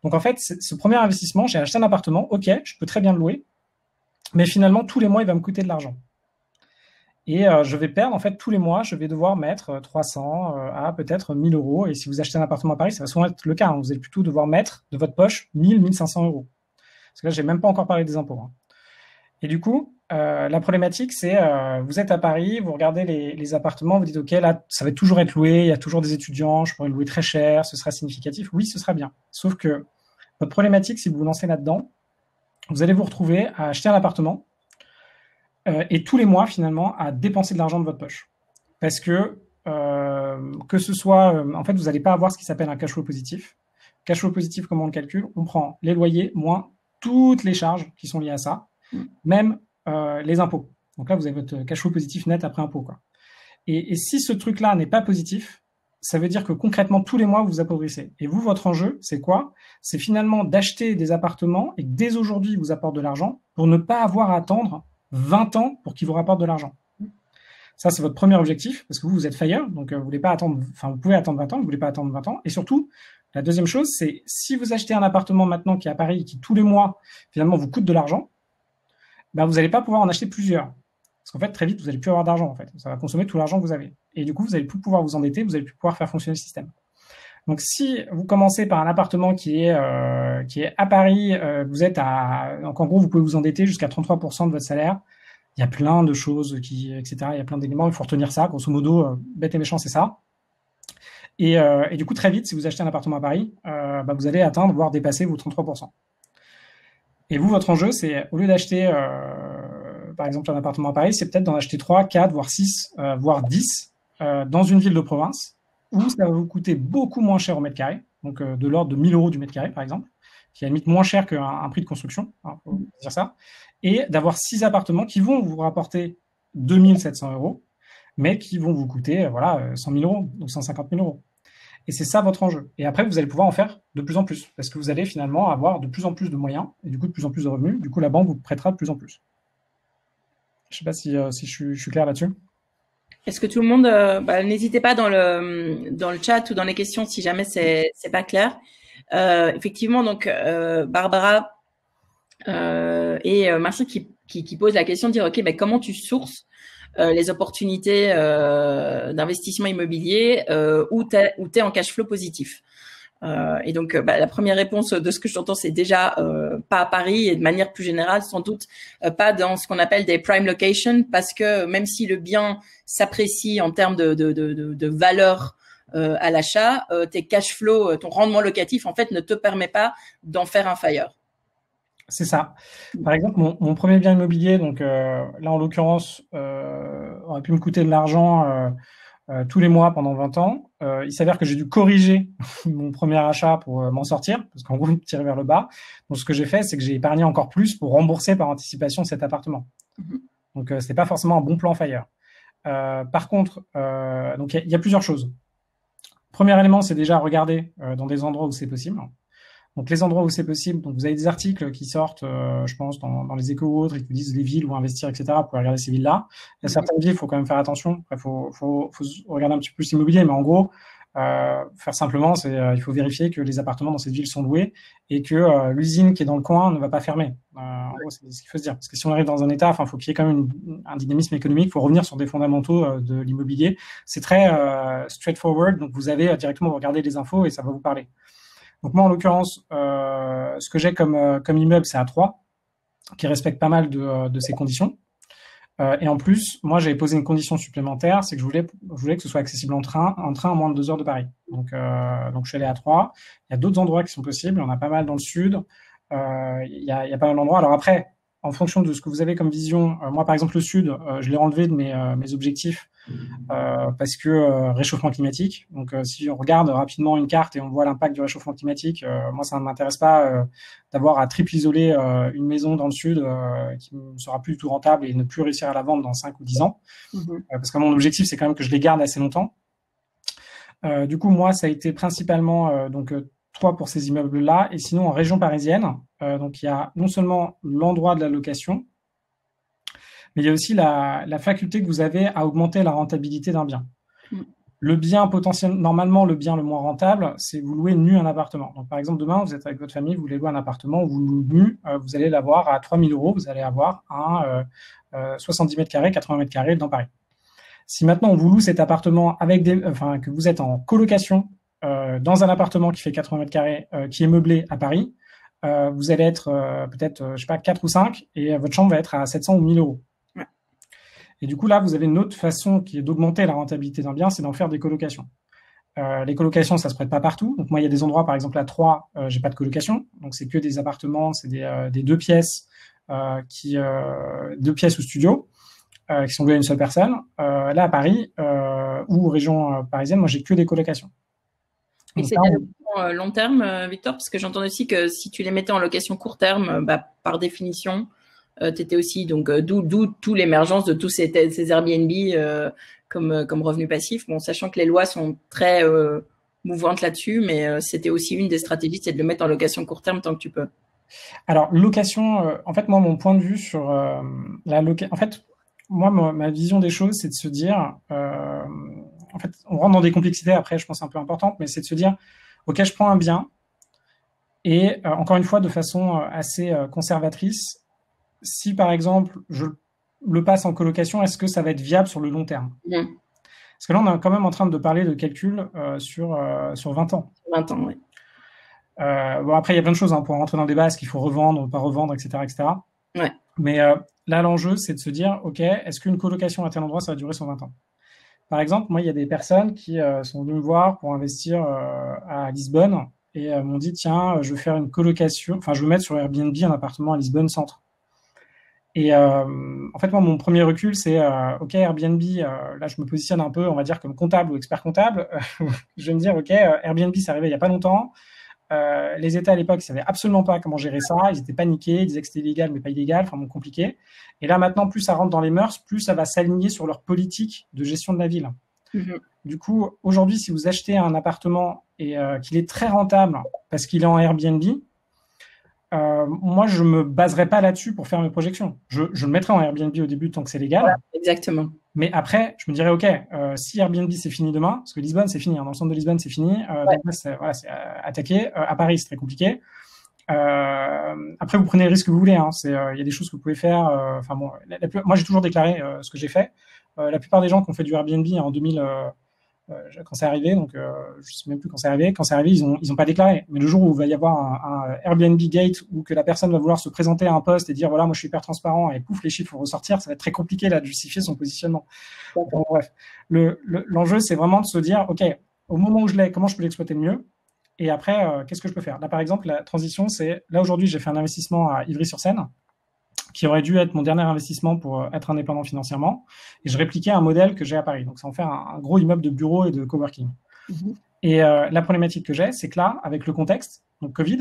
Donc, en fait, ce premier investissement, j'ai acheté un appartement, ok, je peux très bien le louer, mais finalement, tous les mois, il va me coûter de l'argent. Et je vais perdre, en fait, tous les mois, je vais devoir mettre 300 à peut-être 1000 €. Et si vous achetez un appartement à Paris, ça va souvent être le cas, hein. Vous allez plutôt devoir mettre de votre poche 1000, 1500 €. Parce que là, j'ai même pas encore parlé des impôts, hein. Et du coup, la problématique, c'est vous êtes à Paris, vous regardez les appartements, vous dites, OK, là, ça va toujours être loué, il y a toujours des étudiants, je pourrais le louer très cher, ce sera significatif. Oui, ce sera bien. Sauf que votre problématique, si vous vous lancez là-dedans, vous allez vous retrouver à acheter un appartement et tous les mois, finalement, à dépenser de l'argent de votre poche. Parce que ce soit... en fait, vous n'allez pas avoir ce qui s'appelle un cash flow positif. Cash flow positif, comment on le calcule? On prend les loyers moins toutes les charges qui sont liées à ça, même les impôts. Donc là, vous avez votre cash flow positif net après impôt, quoi. Et si ce truc-là n'est pas positif, ça veut dire que concrètement, tous les mois, vous vous appauvrissez. Et vous, votre enjeu, c'est quoi? C'est finalement d'acheter des appartements et que dès aujourd'hui, ils vous apportent de l'argent pour ne pas avoir à attendre 20 ans pour qu'ils vous rapportent de l'argent. Ça, c'est votre premier objectif, parce que vous êtes FIRE, donc vous voulez pas attendre, enfin, vous pouvez attendre 20 ans, vous voulez pas attendre 20 ans. Et surtout, la deuxième chose, c'est si vous achetez un appartement maintenant qui est à Paris, qui tous les mois, finalement, vous coûte de l'argent, ben, vous n'allez pas pouvoir en acheter plusieurs. Parce qu'en fait, très vite, vous n'allez plus avoir d'argent, en fait. Ça va consommer tout l'argent que vous avez. Et du coup, vous n'allez plus pouvoir vous endetter, vous n'allez plus pouvoir faire fonctionner le système. Donc, si vous commencez par un appartement qui est à Paris, vous êtes donc en gros, vous pouvez vous endetter jusqu'à 33% de votre salaire. Il y a plein de choses etc. Il y a plein d'éléments. Il faut retenir ça. Grosso modo, bête et méchant, c'est ça. Et du coup, très vite, si vous achetez un appartement à Paris, vous allez atteindre, voire dépasser vos 33%. Et vous, votre enjeu, c'est au lieu d'acheter, par exemple, un appartement à Paris, c'est peut-être d'en acheter 3, 4, voire 6, voire 10 dans une ville de province où ça va vous coûter beaucoup moins cher au mètre carré, donc de l'ordre de 1000 € du mètre carré, par exemple, qui est à la limite moins cher qu'un prix de construction, hein, faut dire ça, et d'avoir 6 appartements qui vont vous rapporter 2700 €, mais qui vont vous coûter 100 000 €, donc 150 000 €. Et c'est ça votre enjeu. Et après, vous allez pouvoir en faire de plus en plus, parce que vous allez finalement avoir de plus en plus de moyens, et du coup de plus en plus de revenus. Du coup, la banque vous prêtera de plus en plus. Je sais pas si je suis clair là-dessus. Est-ce que tout le monde, n'hésitez pas dans le chat ou dans les questions si jamais c'est pas clair. Effectivement, donc Barbara et Martin qui pose la question de dire ok, comment tu sources les opportunités d'investissement immobilier où t'es en cash flow positif. Et donc, la première réponse de ce que j'entends, c'est déjà pas à Paris et de manière plus générale, sans doute pas dans ce qu'on appelle des prime locations, parce que même si le bien s'apprécie en termes de valeur à l'achat, tes cash flow, ton rendement locatif en fait ne te permet pas d'en faire un FIRE. C'est ça. Par exemple, mon premier bien immobilier, donc là en l'occurrence, aurait pu me coûter de l'argent tous les mois pendant 20 ans. Il s'avère que j'ai dû corriger mon premier achat pour m'en sortir, parce qu'en gros, il me tirait vers le bas. Donc, ce que j'ai fait, c'est que j'ai épargné encore plus pour rembourser par anticipation cet appartement. Donc, c'était pas forcément un bon plan FIRE. Par contre, donc il y a plusieurs choses. Premier élément, c'est déjà regarder dans des endroits où c'est possible. Donc, les endroits où c'est possible, donc vous avez des articles qui sortent, je pense, dans les échos ou autres, et qui vous disent les villes où investir, etc. Vous pouvez regarder ces villes-là. Il y a certaines villes, il faut quand même faire attention. Après, faut regarder un petit peu plus l'immobilier, mais en gros, faire simplement, c'est il faut vérifier que les appartements dans cette ville sont loués et que l'usine qui est dans le coin ne va pas fermer. En gros, c'est ce qu'il faut se dire. Parce que si on arrive dans un état, enfin, faut qu'il y ait quand même un dynamisme économique. Il faut revenir sur des fondamentaux de l'immobilier. C'est très straightforward. Donc, vous avez directement regarder les infos et ça va vous parler. Donc moi, en l'occurrence, ce que j'ai comme immeuble, c'est A3, qui respecte pas mal de ces conditions. Et en plus, moi, j'avais posé une condition supplémentaire, c'est que je voulais que ce soit accessible en train à moins de 2 heures de Paris. Donc je suis allé à A3. Il y a d'autres endroits qui sont possibles. On a pas mal dans le sud. Il y a pas mal d'endroits. Alors après, en fonction de ce que vous avez comme vision, moi, par exemple, le sud, je l'ai enlevé de mes objectifs parce que réchauffement climatique. Donc, si on regarde rapidement une carte et on voit l'impact du réchauffement climatique, moi, ça ne m'intéresse pas d'avoir à triple isoler une maison dans le sud qui ne sera plus du tout rentable et ne plus réussir à la vendre dans 5 ou 10 ans. Parce que mon objectif, c'est quand même que je les garde assez longtemps. Du coup, moi, ça a été principalement 3 pour ces immeubles-là. Et sinon, en région parisienne, donc il y a non seulement l'endroit de la location, mais il y a aussi la faculté que vous avez à augmenter la rentabilité d'un bien. Le bien potentiel, normalement, le bien le moins rentable, c'est vous louer nu un appartement. Donc, par exemple, demain, vous êtes avec votre famille, vous voulez louer un appartement, vous louez nu, vous allez l'avoir à 3 000 euros, vous allez avoir un 70 mètres carrés, 80 mètres carrés dans Paris. Si maintenant on vous loue cet appartement que vous êtes en colocation dans un appartement qui fait 80 mètres carrés, qui est meublé à Paris, vous allez être peut-être, je sais pas, 4 ou 5 et votre chambre va être à 700 ou 1000 euros. Ouais. Et du coup, là, vous avez une autre façon qui est d'augmenter la rentabilité d'un bien, c'est d'en faire des colocations. Les colocations, ça se prête pas partout. Donc moi, il y a des endroits, par exemple à Troyes, j'ai pas de colocation. Donc c'est que des appartements, c'est des 2 pièces, 2 pièces ou studios. Qui sont loués à une seule personne. Là, à Paris ou région parisienne, moi, j'ai que des colocations. Et c'est des locations long terme, Victor, parce que j'entends aussi que si tu les mettais en location court terme, par définition, tu étais aussi, donc d'où l'émergence de tous ces Airbnb comme revenu passif. Bon, sachant que les lois sont très mouvantes là-dessus, mais c'était aussi une des stratégies, c'est de le mettre en location court terme tant que tu peux. Alors, location, en fait, moi, mon point de vue sur la location, en fait, moi, ma vision des choses, c'est de se dire, en fait, on rentre dans des complexités après, je pense un peu importantes, mais c'est de se dire, ok, je prends un bien et encore une fois, de façon assez conservatrice, si par exemple, je le passe en colocation, est-ce que ça va être viable sur le long terme? Parce que là, on est quand même en train de parler de calculs sur 20 ans. 20 ans, oui. Bon, après, il y a plein de choses pour rentrer dans le débat, est-ce qu'il faut revendre, pas revendre, etc., etc. Ouais. Mais là, l'enjeu, c'est de se dire, ok, est-ce qu'une colocation à tel endroit, ça va durer 120 ans? Par exemple, moi, il y a des personnes qui sont venues me voir pour investir à Lisbonne et m'ont dit, tiens, je veux faire une colocation, enfin, je veux mettre sur Airbnb un appartement à Lisbonne centre. Et en fait, moi, mon premier recul, c'est, ok, Airbnb, là, je me positionne un peu, on va dire, comme comptable ou expert comptable. Je vais me dire, ok, Airbnb, c'est arrivé il n'y a pas longtemps. Les États à l'époque, ils savaient absolument pas comment gérer ça. Ils étaient paniqués, ils disaient que c'était illégal mais pas illégal, enfin bon, compliqué. Et là maintenant, plus ça rentre dans les mœurs, plus ça va s'aligner sur leur politique de gestion de la ville. Du coup, aujourd'hui, si vous achetez un appartement et qu'il est très rentable parce qu'il est en Airbnb, moi je me baserai pas là-dessus pour faire mes projections. Je le mettrai en Airbnb au début tant que c'est légal. Voilà, exactement. Mais après, je me dirais, ok, si Airbnb c'est fini demain, parce que Lisbonne c'est fini, dans le centre de Lisbonne c'est fini, donc là, c'est attaqué. À Paris c'est très compliqué. Après vous prenez les risques que vous voulez. Il y a des choses que vous pouvez faire. Enfin bon, moi j'ai toujours déclaré ce que j'ai fait. La plupart des gens qui ont fait du Airbnb en 2000, quand c'est arrivé, donc je sais même plus quand c'est arrivé. Quand c'est arrivé, ils ont pas déclaré. Mais le jour où il va y avoir un Airbnb Gate où que la personne va vouloir se présenter à un poste et dire voilà, moi je suis hyper transparent et pouf, les chiffres vont ressortir, ça va être très compliqué là de justifier son positionnement. Bon, bref, l'enjeu c'est vraiment de se dire ok, au moment où je l'ai, comment je peux l'exploiter le mieux. Et après, qu'est-ce que je peux faire? Là, par exemple, la transition, c'est là aujourd'hui, j'ai fait un investissement à Ivry-sur-Seine, qui aurait dû être mon dernier investissement pour être indépendant financièrement. Et je répliquais un modèle que j'ai à Paris. Donc, ça en fait un gros immeuble de bureaux et de coworking. Et la problématique que j'ai, c'est que là, avec le contexte, donc Covid,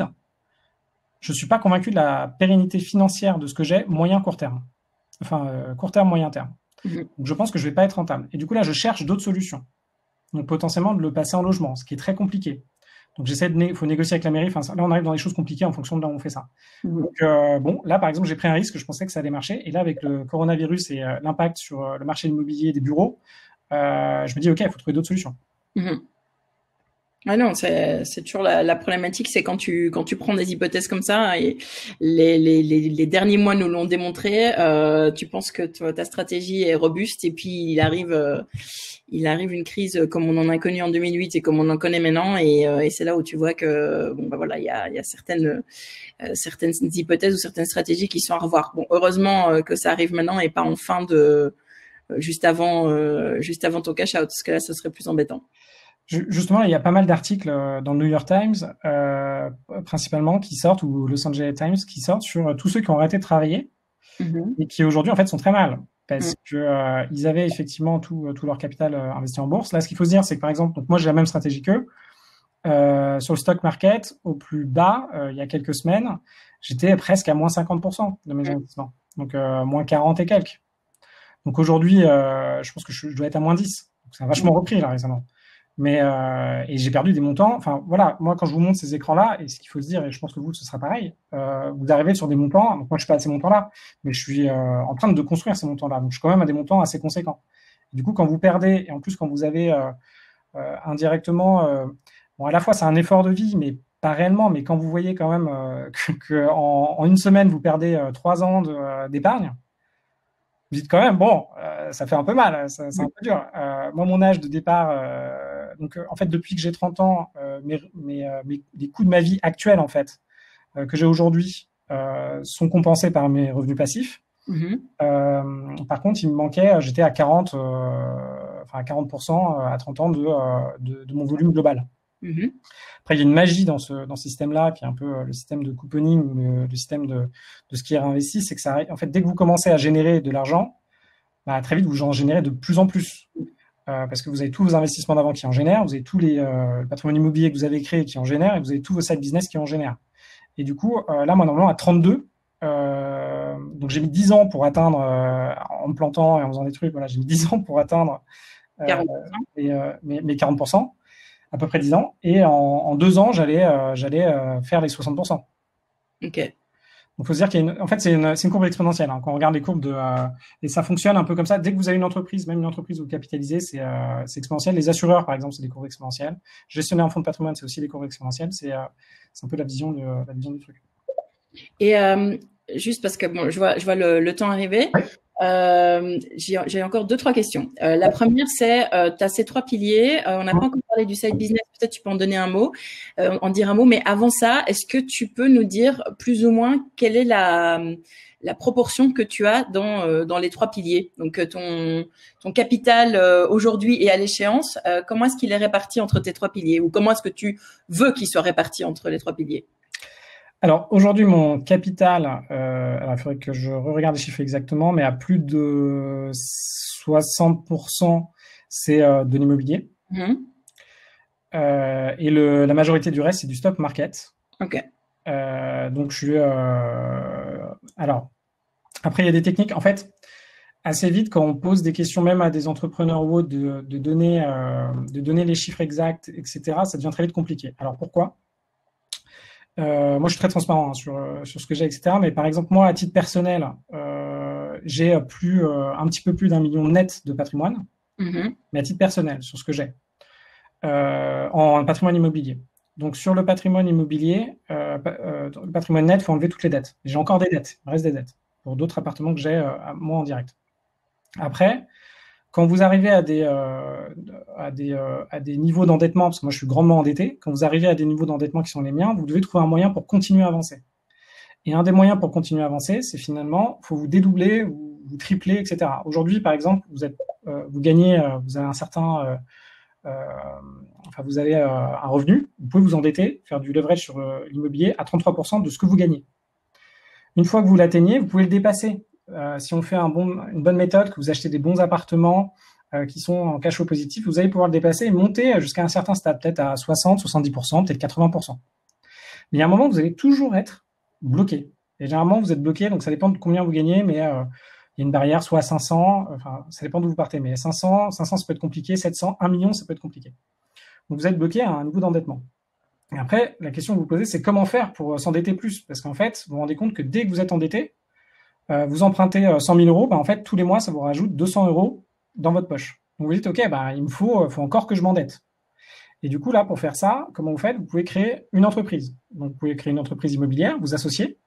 je ne suis pas convaincu de la pérennité financière de ce que j'ai moyen-court terme. Enfin, court terme, moyen terme. Donc, je pense que je ne vais pas être rentable. Et du coup, là, je cherche d'autres solutions. Donc, potentiellement, de le passer en logement, ce qui est très compliqué. Donc, faut négocier avec la mairie. Enfin, là, on arrive dans des choses compliquées en fonction de là où on fait ça. Donc, bon, là, par exemple, j'ai pris un risque. Je pensais que ça allait marcher. Et là, avec le coronavirus et l'impact sur le marché immobilier des bureaux, je me dis, OK, il faut trouver d'autres solutions. Ah non, c'est toujours la problématique, c'est quand tu prends des hypothèses comme ça, et les derniers mois nous l'ont démontré, tu penses que ta stratégie est robuste, et puis il arrive une crise comme on en a connu en 2008 et comme on en connaît maintenant, et c'est là où tu vois que bon bah voilà, il y a certaines hypothèses ou certaines stratégies qui sont à revoir. Bon, heureusement que ça arrive maintenant et pas en fin de juste avant ton cash out, parce que là ce serait plus embêtant. Justement, il y a pas mal d'articles dans le New York Times, principalement, qui sortent, ou Los Angeles Times, qui sortent sur tous ceux qui ont arrêté de travailler et qui aujourd'hui, en fait, sont très mal parce que ils avaient effectivement tout leur capital investi en bourse. Là, ce qu'il faut se dire, c'est que, par exemple, donc moi, j'ai la même stratégie qu'eux. Sur le stock market, au plus bas, il y a quelques semaines, j'étais presque à moins 50% de mes investissements. Donc, moins 40 et quelques. Donc, aujourd'hui, je pense que je dois être à moins 10. Donc, ça a vachement repris, là, récemment. Mais et j'ai perdu des montants. Enfin voilà, moi quand je vous montre ces écrans-là, et ce qu'il faut se dire, et je pense que vous ce sera pareil, vous arrivez sur des montants. Donc moi je suis pas à ces montants-là, mais je suis en train de construire ces montants-là. Donc je suis quand même à des montants assez conséquents. Et du coup quand vous perdez, et en plus quand vous avez indirectement, bon à la fois c'est un effort de vie, mais pas réellement. Mais quand vous voyez quand même que en une semaine vous perdez 3 ans d'épargne. Vous dites quand même, bon, ça fait un peu mal, c'est un peu dur. Moi, mon âge de départ, donc en fait, depuis que j'ai 30 ans, les coûts de ma vie actuels, en fait, que j'ai aujourd'hui, sont compensés par mes revenus passifs. Par contre, il me manquait, j'étais à 40, à 40% à 30 ans de mon volume global. Après, il y a une magie dans ce système-là, qui est un peu le système de couponing, ou le système de ce qui est réinvesti, c'est que ça, en fait, dès que vous commencez à générer de l'argent, bah, très vite, vous en générez de plus en plus. Parce que vous avez tous vos investissements d'avant qui en génèrent, vous avez tous le patrimoine immobilier que vous avez créé qui en génère, et vous avez tous vos side business qui en génèrent. Et du coup, là, moi, normalement, à 32, donc j'ai mis 10 ans pour atteindre, en me plantant et en faisant des trucs, voilà, j'ai mis 10 ans pour atteindre mes 40%. À peu près 10 ans, et en 2 ans, j'allais faire les 60%. Ok. Donc, faut se dire en fait, c'est une courbe exponentielle. Hein, quand on regarde les courbes et ça fonctionne un peu comme ça. Dès que vous avez une entreprise, même une entreprise où vous capitalisez, c'est exponentiel. Les assureurs, par exemple, c'est des courbes exponentielles. Gestionnaire en fonds de patrimoine, c'est aussi des courbes exponentielles. C'est un peu la vision du truc. Et juste parce que bon, je vois le temps arriver. Ouais. J'ai encore 2-3 questions. La première, c'est tu as ces 3 piliers. On n'a pas encore parlé du side business. Peut-être tu peux en donner un mot, en dire un mot. Mais avant ça, est-ce que tu peux nous dire plus ou moins quelle est la proportion que tu as dans les 3 piliers? Donc ton capital aujourd'hui et à l'échéance, comment est-ce qu'il est réparti entre tes 3 piliers, ou comment est-ce que tu veux qu'il soit réparti entre les 3 piliers? Alors aujourd'hui, mon capital, alors il faudrait que je regarde les chiffres exactement, mais à plus de 60%, c'est de l'immobilier. Et la majorité du reste, c'est du stock market. Ok. Donc je suis. Alors après, il y a des techniques. En fait, assez vite, quand on pose des questions même à des entrepreneurs ou autres, de donner les chiffres exacts, etc., ça devient très vite compliqué. Alors pourquoi? Moi, je suis très transparent sur ce que j'ai, etc. Mais par exemple, moi, à titre personnel, j'ai un petit peu plus d'1 million net de patrimoine, mais à titre personnel, sur ce que j'ai, en patrimoine immobilier. Donc, sur le patrimoine immobilier, le patrimoine net, il faut enlever toutes les dettes. J'ai encore des dettes, il me reste des dettes pour d'autres appartements que j'ai, moi, en direct. Après, quand vous arrivez à des niveaux d'endettement, parce que moi je suis grandement endetté, quand vous arrivez à des niveaux d'endettement qui sont les miens, vous devez trouver un moyen pour continuer à avancer. Et un des moyens pour continuer à avancer, c'est finalement, faut vous dédoubler, vous tripler, etc. Aujourd'hui, par exemple, vous gagnez, vous avez un certain enfin vous avez un revenu, vous pouvez vous endetter, faire du leverage sur l'immobilier à 33% de ce que vous gagnez. Une fois que vous l'atteignez, vous pouvez le dépasser. Si on fait une bonne méthode, que vous achetez des bons appartements qui sont en cash flow positif, vous allez pouvoir le dépasser et monter jusqu'à un certain stade, peut-être à 60, 70%, peut-être 80%. Mais il y a un moment, vous allez toujours être bloqué. Et généralement, vous êtes bloqué, donc ça dépend de combien vous gagnez, mais il y a une barrière, soit 500, enfin, ça dépend d'où vous partez, mais 500, ça peut être compliqué, 700, 1 million, ça peut être compliqué. Donc vous êtes bloqué à un niveau d'endettement. Et après, la question que vous posez, c'est comment faire pour s'endetter plus? Parce qu'en fait, vous vous rendez compte que dès que vous êtes endetté, vous empruntez 100 000 euros, en fait, tous les mois, ça vous rajoute 200 euros dans votre poche. Donc vous dites, OK, il me faut encore que je m'endette. Et du coup, là, pour faire ça, comment vous faites? Vous pouvez créer une entreprise. Donc, vous pouvez créer une entreprise immobilière, vous associer.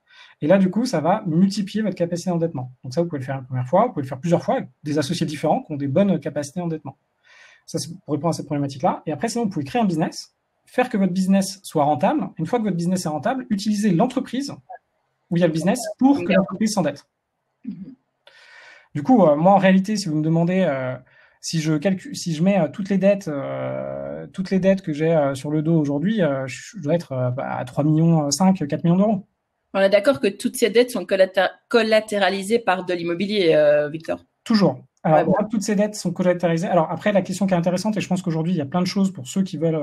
Et là, du coup, ça va multiplier votre capacité d'endettement. Donc ça, vous pouvez le faire une première fois, vous pouvez le faire plusieurs fois avec des associés différents qui ont des bonnes capacités d'endettement. Ça, c'est pour répondre à cette problématique-là. Et après, sinon, vous pouvez créer un business, faire que votre business soit rentable. Une fois que votre business est rentable, utilisez l'entreprise où il y a le business pour que l'entreprise s'endette. Du coup, moi, en réalité, si vous me demandez si je mets toutes les dettes que j'ai sur le dos aujourd'hui, je dois être à 3,5 millions, 4 millions d'euros. On est d'accord que toutes ces dettes sont collatéralisées par de l'immobilier, Victor? Toujours. Alors, toutes ces dettes sont collatéralisées. Alors, après, la question qui est intéressante, et je pense qu'aujourd'hui, il y a plein de choses pour ceux qui veulent...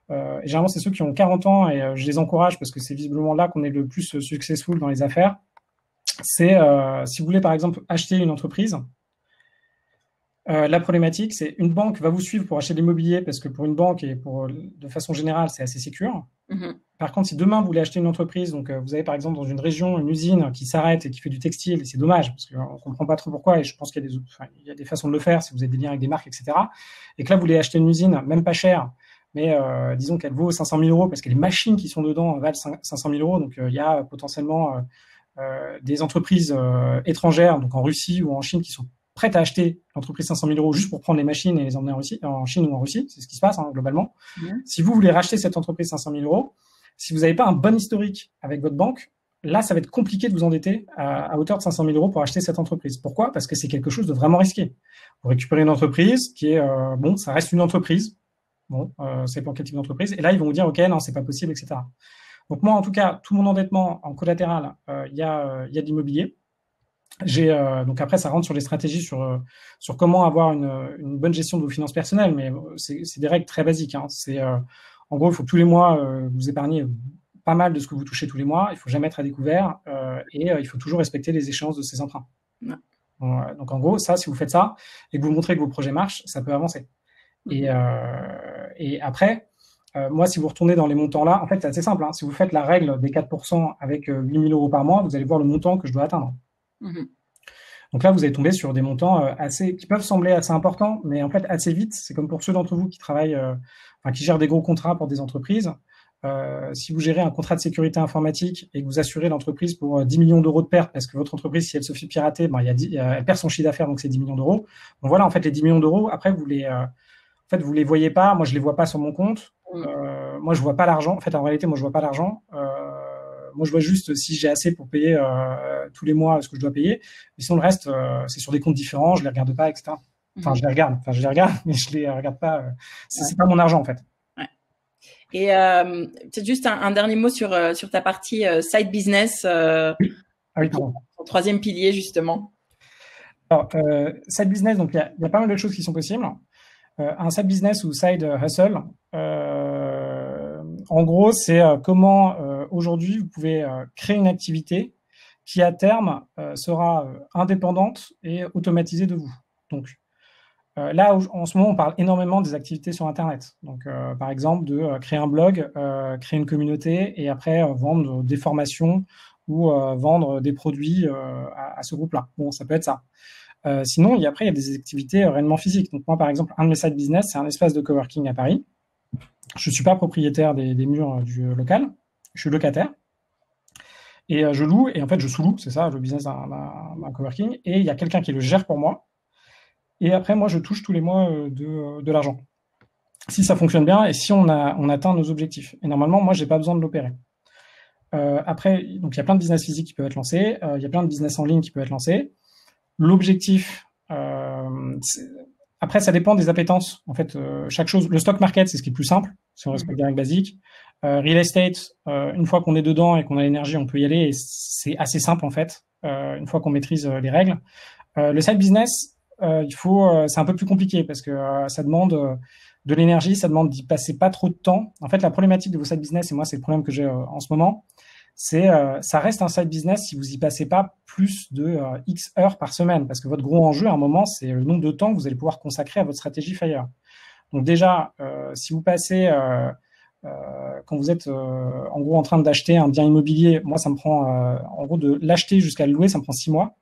et généralement, c'est ceux qui ont 40 ans, et je les encourage parce que c'est visiblement là qu'on est le plus successful dans les affaires. C'est, si vous voulez, par exemple, acheter une entreprise, la problématique, c'est une banque va vous suivre pour acheter de l'immobilier parce que pour une banque et de façon générale, c'est assez sécure. Par contre, si demain vous voulez acheter une entreprise, donc vous avez par exemple dans une région une usine qui s'arrête et qui fait du textile, et c'est dommage parce qu'on comprend pas trop pourquoi, et je pense qu'il y a des façons de le faire si vous avez des liens avec des marques, etc. Et que là vous voulez acheter une usine, même pas chère, mais disons qu'elle vaut 500 000 euros parce que les machines qui sont dedans valent 500 000 euros. Donc il y a potentiellement des entreprises étrangères, donc en Russie ou en Chine, qui sont prêtes à acheter l'entreprise 500 000 euros juste pour prendre les machines et les emmener en Chine ou en Russie. C'est ce qui se passe globalement. Si vous voulez racheter cette entreprise 500 000 euros, si vous n'avez pas un bon historique avec votre banque, là, ça va être compliqué de vous endetter à hauteur de 500 000 euros pour acheter cette entreprise. Pourquoi? Parce que c'est quelque chose de vraiment risqué. Vous récupérez une entreprise qui est, ça reste une entreprise. C'est pour quel type d'entreprise? Et là, ils vont vous dire, OK, non, c'est pas possible, etc. Donc moi, en tout cas, tout mon endettement en collatéral, il y a de l'immobilier. Donc après, ça rentre sur les stratégies sur comment avoir une bonne gestion de vos finances personnelles, mais c'est des règles très basiques. En gros, il faut que tous les mois, vous épargnez pas mal de ce que vous touchez tous les mois. Il faut jamais être à découvert et il faut toujours respecter les échéances de ces emprunts. Donc en gros, ça, si vous faites ça et que vous montrez que vos projets marchent, ça peut avancer. Et après, moi, si vous retournez dans les montants là, en fait, c'est assez simple. Si vous faites la règle des 4% avec 8 000 euros par mois, vous allez voir le montant que je dois atteindre. Donc là, vous allez tomber sur des montants qui peuvent sembler assez importants, mais en fait assez vite. C'est comme pour ceux d'entre vous qui travaillent, qui gèrent des gros contrats pour des entreprises. Si vous gérez un contrat de sécurité informatique et que vous assurez l'entreprise pour 10 millions d'euros de pertes, parce que votre entreprise, si elle se fait pirater, elle perd son chiffre d'affaires, donc c'est 10 millions d'euros. Donc voilà, en fait, les 10 millions d'euros, après, vous les voyez pas. Moi, je les vois pas sur mon compte. Moi, je vois pas l'argent. En fait, en réalité, moi, je vois pas l'argent. Moi, je vois juste si j'ai assez pour payer tous les mois ce que je dois payer. Mais sinon, le reste, c'est sur des comptes différents. Je les regarde pas, etc. Enfin, je les regarde, mais je les regarde pas. C'est pas mon argent, en fait. Ouais. Et peut-être juste un dernier mot sur ta partie side business. Oui, pardon. Ton troisième pilier, justement. Alors, side business, donc il y a pas mal de choses qui sont possibles. Un side business ou side hustle, en gros, c'est comment aujourd'hui vous pouvez créer une activité qui à terme sera indépendante et automatisée de vous. Donc là, en ce moment, on parle énormément des activités sur Internet. Donc, par exemple, de créer un blog, créer une communauté et après vendre des formations ou vendre des produits à ce groupe-là. Bon, ça peut être ça. Sinon, après, il y a des activités réellement physiques. Donc moi, par exemple, un de mes side business, c'est un espace de coworking à Paris. Je suis pas propriétaire des murs du local. Je suis locataire. Et je loue, et en fait, je sous-loue, c'est ça, le business d'un coworking. Et il y a quelqu'un qui le gère pour moi. Et après, moi, je touche tous les mois de l'argent. Si ça fonctionne bien et si on atteint nos objectifs. Et normalement, moi, j'ai pas besoin de l'opérer. Après, donc il y a plein de business physiques qui peuvent être lancés. Il y a plein de business en ligne qui peuvent être lancés. L'objectif, Après, ça dépend des appétences. En fait, chaque chose, le stock market, c'est ce qui est plus simple, si on respecte des règles basiques. Real estate, une fois qu'on est dedans et qu'on a l'énergie, on peut y aller. Et c'est assez simple, en fait, une fois qu'on maîtrise les règles. Le side business, c'est un peu plus compliqué parce que ça demande de l'énergie, ça demande d'y passer pas trop de temps. En fait, la problématique de vos side business, et moi, c'est le problème que j'ai en ce moment, c'est ça reste un side business si vous y passez pas plus de X heures par semaine, parce que votre gros enjeu à un moment, c'est le nombre de temps que vous allez pouvoir consacrer à votre stratégie FIRE. Donc déjà, si vous passez quand vous êtes en gros en train d'acheter un bien immobilier, moi ça me prend en gros de l'acheter jusqu'à le louer, ça me prend 6 mois.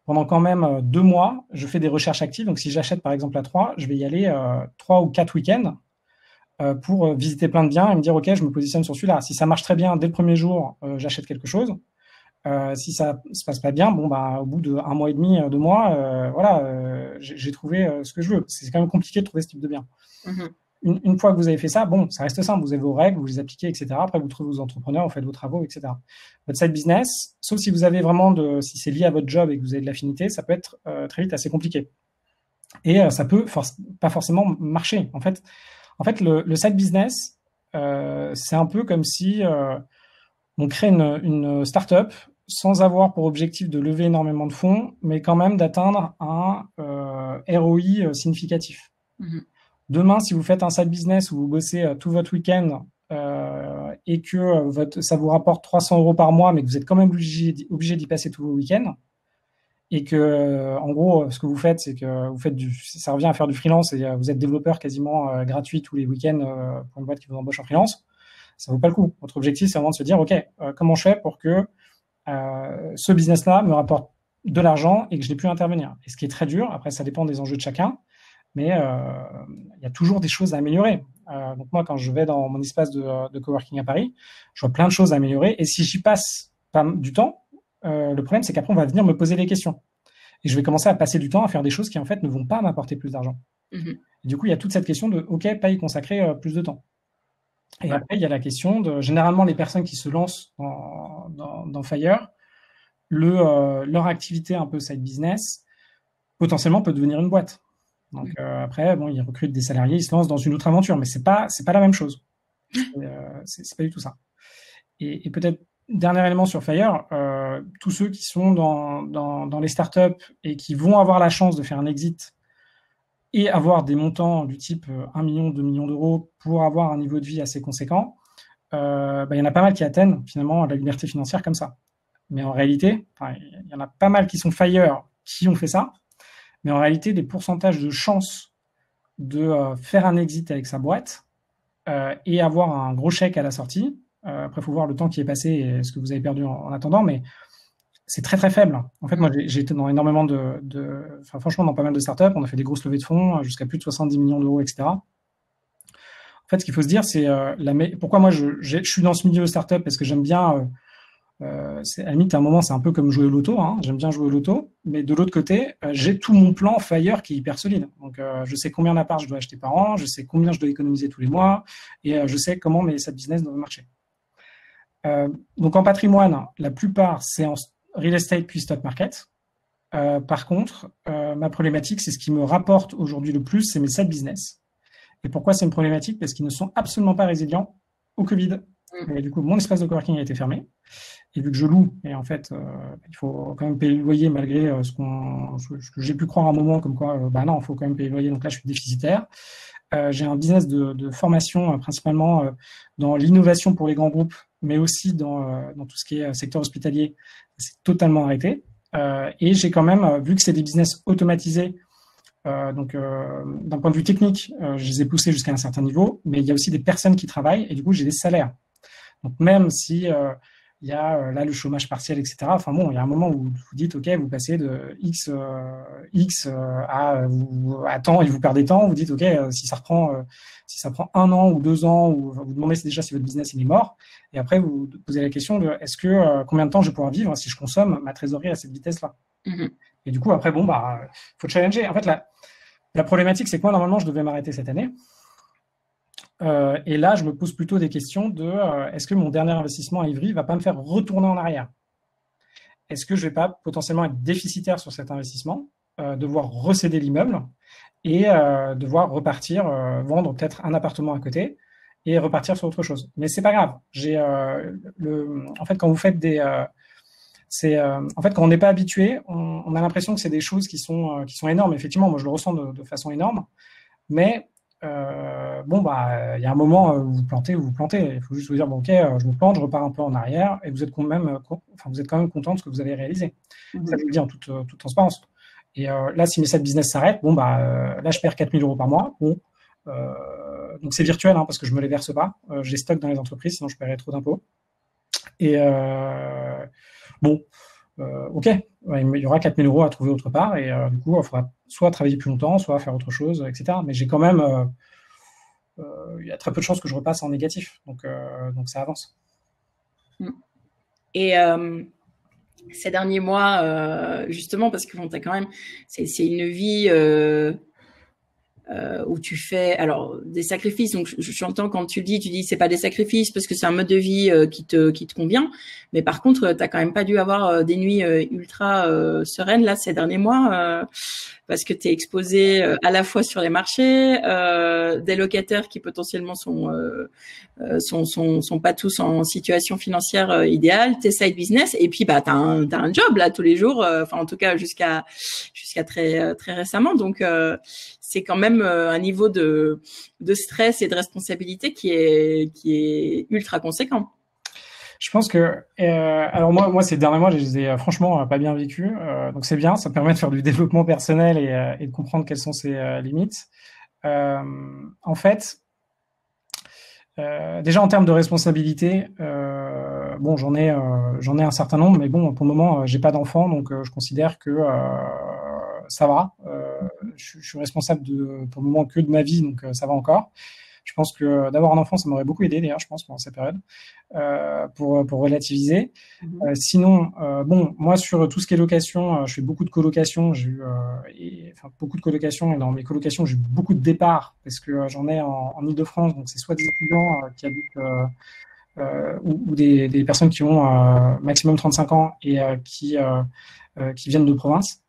Pendant quand même 2 mois, je fais des recherches actives. Donc si j'achète par exemple à 3, je vais y aller 3 ou 4 week-ends pour visiter plein de biens et me dire ok, je me positionne sur celui-là. Si ça marche très bien dès le premier jour, j'achète quelque chose. Si ça se passe pas bien, bon bah au bout de 1 mois et demi, 2 mois, voilà, j'ai trouvé ce que je veux. C'est quand même compliqué de trouver ce type de bien. Une fois que vous avez fait ça, bon, ça reste simple. Vous avez vos règles, vous les appliquez, etc. Après, vous trouvez vos entrepreneurs, vous faites vos travaux, etc. Votre side business, sauf si vous avez vraiment si c'est lié à votre job et que vous avez de l'affinité, ça peut être très vite assez compliqué. Et ça peut pas forcément marcher. En fait, le side business, c'est un peu comme si on crée une start-up sans avoir pour objectif de lever énormément de fonds, mais quand même d'atteindre un ROI significatif. Demain, si vous faites un side business où vous bossez tout votre week-end et que ça vous rapporte 300 € par mois, mais que vous êtes quand même obligé d'y passer tous vos week-ends, et que en gros, ce que vous faites, c'est que vous faites ça revient à faire du freelance et vous êtes développeur quasiment gratuit tous les week-ends pour une boîte qui vous embauche en freelance, ça vaut pas le coup. Votre objectif, c'est vraiment de se dire, ok, comment je fais pour que ce business-là me rapporte de l'argent et que je n'ai plus à intervenir. Et ce qui est très dur, après, ça dépend des enjeux de chacun, mais il y a toujours des choses à améliorer. Donc moi, quand je vais dans mon espace de coworking à Paris, je vois plein de choses à améliorer. Et si j'y passe pas du temps, le problème, c'est qu'après, on va venir me poser des questions. Et je vais commencer à passer du temps à faire des choses qui, en fait, ne vont pas m'apporter plus d'argent. Et du coup, il y a toute cette question de, OK, pas y consacrer plus de temps. Et après, il y a la question de, généralement, les personnes qui se lancent dans Fire, leur activité un peu side business, potentiellement peut devenir une boîte. Donc après, bon, ils recrutent des salariés, ils se lancent dans une autre aventure, mais c'est pas la même chose. C'est pas du tout ça. Et peut-être dernier élément sur Fire, tous ceux qui sont dans les startups et qui vont avoir la chance de faire un exit et avoir des montants du type 1 million, 2 millions d'euros pour avoir un niveau de vie assez conséquent, il y en a pas mal qui atteignent finalement la liberté financière comme ça. Mais en réalité, il y en a pas mal qui sont Fire qui ont fait ça. Mais en réalité, les pourcentages de chances de faire un exit avec sa boîte et avoir un gros chèque à la sortie, après, il faut voir le temps qui est passé et ce que vous avez perdu en attendant, mais c'est très, très faible. En fait, moi, j'ai été dans énormément franchement, dans pas mal de startups. On a fait des grosses levées de fonds jusqu'à plus de 70 millions d'euros, etc. En fait, ce qu'il faut se dire, c'est pourquoi moi, je suis dans ce milieu de startup parce que j'aime bien... à la limite, à un moment, c'est un peu comme jouer au loto. Hein. J'aime bien jouer au loto. Mais de l'autre côté, j'ai tout mon plan Fire qui est hyper solide. Donc, je sais combien d'apparts je dois acheter par an, je sais combien je dois économiser tous les mois et je sais comment mes side business doivent marcher. Donc, en patrimoine, la plupart, c'est en real estate puis stock market. Par contre, ma problématique, c'est ce qui me rapporte aujourd'hui le plus, c'est mes side business. Et pourquoi c'est une problématique? Parce qu'ils ne sont absolument pas résilients au Covid. Et du coup, mon espace de coworking a été fermé. Et vu que je loue, et en fait, il faut quand même payer le loyer malgré ce que j'ai pu croire à un moment, comme quoi, non, il faut quand même payer le loyer. Donc là, je suis déficitaire. J'ai un business de formation principalement dans l'innovation pour les grands groupes, mais aussi dans tout ce qui est secteur hospitalier. C'est totalement arrêté. Et j'ai quand même, vu que c'est des business automatisés, donc d'un point de vue technique, je les ai poussés jusqu'à un certain niveau, mais il y a aussi des personnes qui travaillent et du coup, j'ai des salaires. Donc même si il y a là le chômage partiel, etc. Enfin bon, il y a un moment où vous dites, ok, vous passez de X à temps et vous perdez temps. Vous dites, ok, si ça prend 1 an ou 2 ans, ou vous demandez déjà si votre business il est mort. Et après, vous posez la question de est-ce que combien de temps je vais pouvoir vivre si je consomme ma trésorerie à cette vitesse-là. Et du coup, après, bon, faut challenger. En fait, la problématique, c'est que moi, normalement, je devais m'arrêter cette année. Et là, je me pose plutôt des questions de est-ce que mon dernier investissement à Ivry va pas me faire retourner en arrière? Est-ce que je vais pas potentiellement être déficitaire sur cet investissement devoir recéder l'immeuble et devoir repartir, vendre peut-être un appartement à côté et repartir sur autre chose. Mais c'est pas grave. En fait, quand vous faites en fait, quand on n'est pas habitué, on a l'impression que c'est des choses qui sont énormes. Effectivement, moi, je le ressens de façon énorme. Mais il y a un moment où vous plantez. Il faut juste vous dire, bon, ok, je me plante, je repars un peu en arrière, et vous êtes quand même content de ce que vous avez réalisé. Ça, je vous le dis en toute transparence. Et là, si mes side business s'arrêtent, là, je perds 4 000 euros par mois. Bon, donc c'est virtuel, hein, parce que je me les verse pas. Je les stocke dans les entreprises, sinon je paierais trop d'impôts. Et ok, il y aura 4 000 euros à trouver autre part, et du coup, il faudra soit travailler plus longtemps, soit faire autre chose, etc. Mais j'ai quand même, il y a très peu de chances que je repasse en négatif, donc ça avance. Et ces derniers mois, justement, parce que bon, t'as quand même, c'est une vie où tu fais alors des sacrifices. Donc j'entends quand tu dis c'est pas des sacrifices parce que c'est un mode de vie qui te convient, mais par contre t'as quand même pas dû avoir des nuits ultra sereines là ces derniers mois parce que t'es exposé à la fois sur les marchés, des locataires qui potentiellement sont pas tous en situation financière idéale, tes side business, et puis t'as un job là tous les jours, enfin en tout cas jusqu'à très très récemment, donc c'est quand même un niveau de stress et de responsabilité qui est ultra conséquent. Je pense que alors moi ces derniers mois je les ai franchement pas bien vécus, donc c'est bien, ça permet de faire du développement personnel et de comprendre quelles sont ses limites. En fait, déjà en termes de responsabilité, j'en ai un certain nombre, mais bon pour le moment j'ai pas d'enfant, donc je considère que ça va. Je suis responsable pour le moment que de ma vie, donc ça va encore. Je pense que d'avoir un enfant, ça m'aurait beaucoup aidé d'ailleurs, je pense, pendant cette période, pour relativiser. Sinon, moi sur tout ce qui est location, je fais beaucoup de colocation. J'ai eu beaucoup de colocation, et dans mes colocations, j'ai eu beaucoup de départs parce que j'en ai en Île-de-France, donc c'est soit des étudiants qui habitent ou des personnes qui ont maximum 35 ans et qui viennent de province.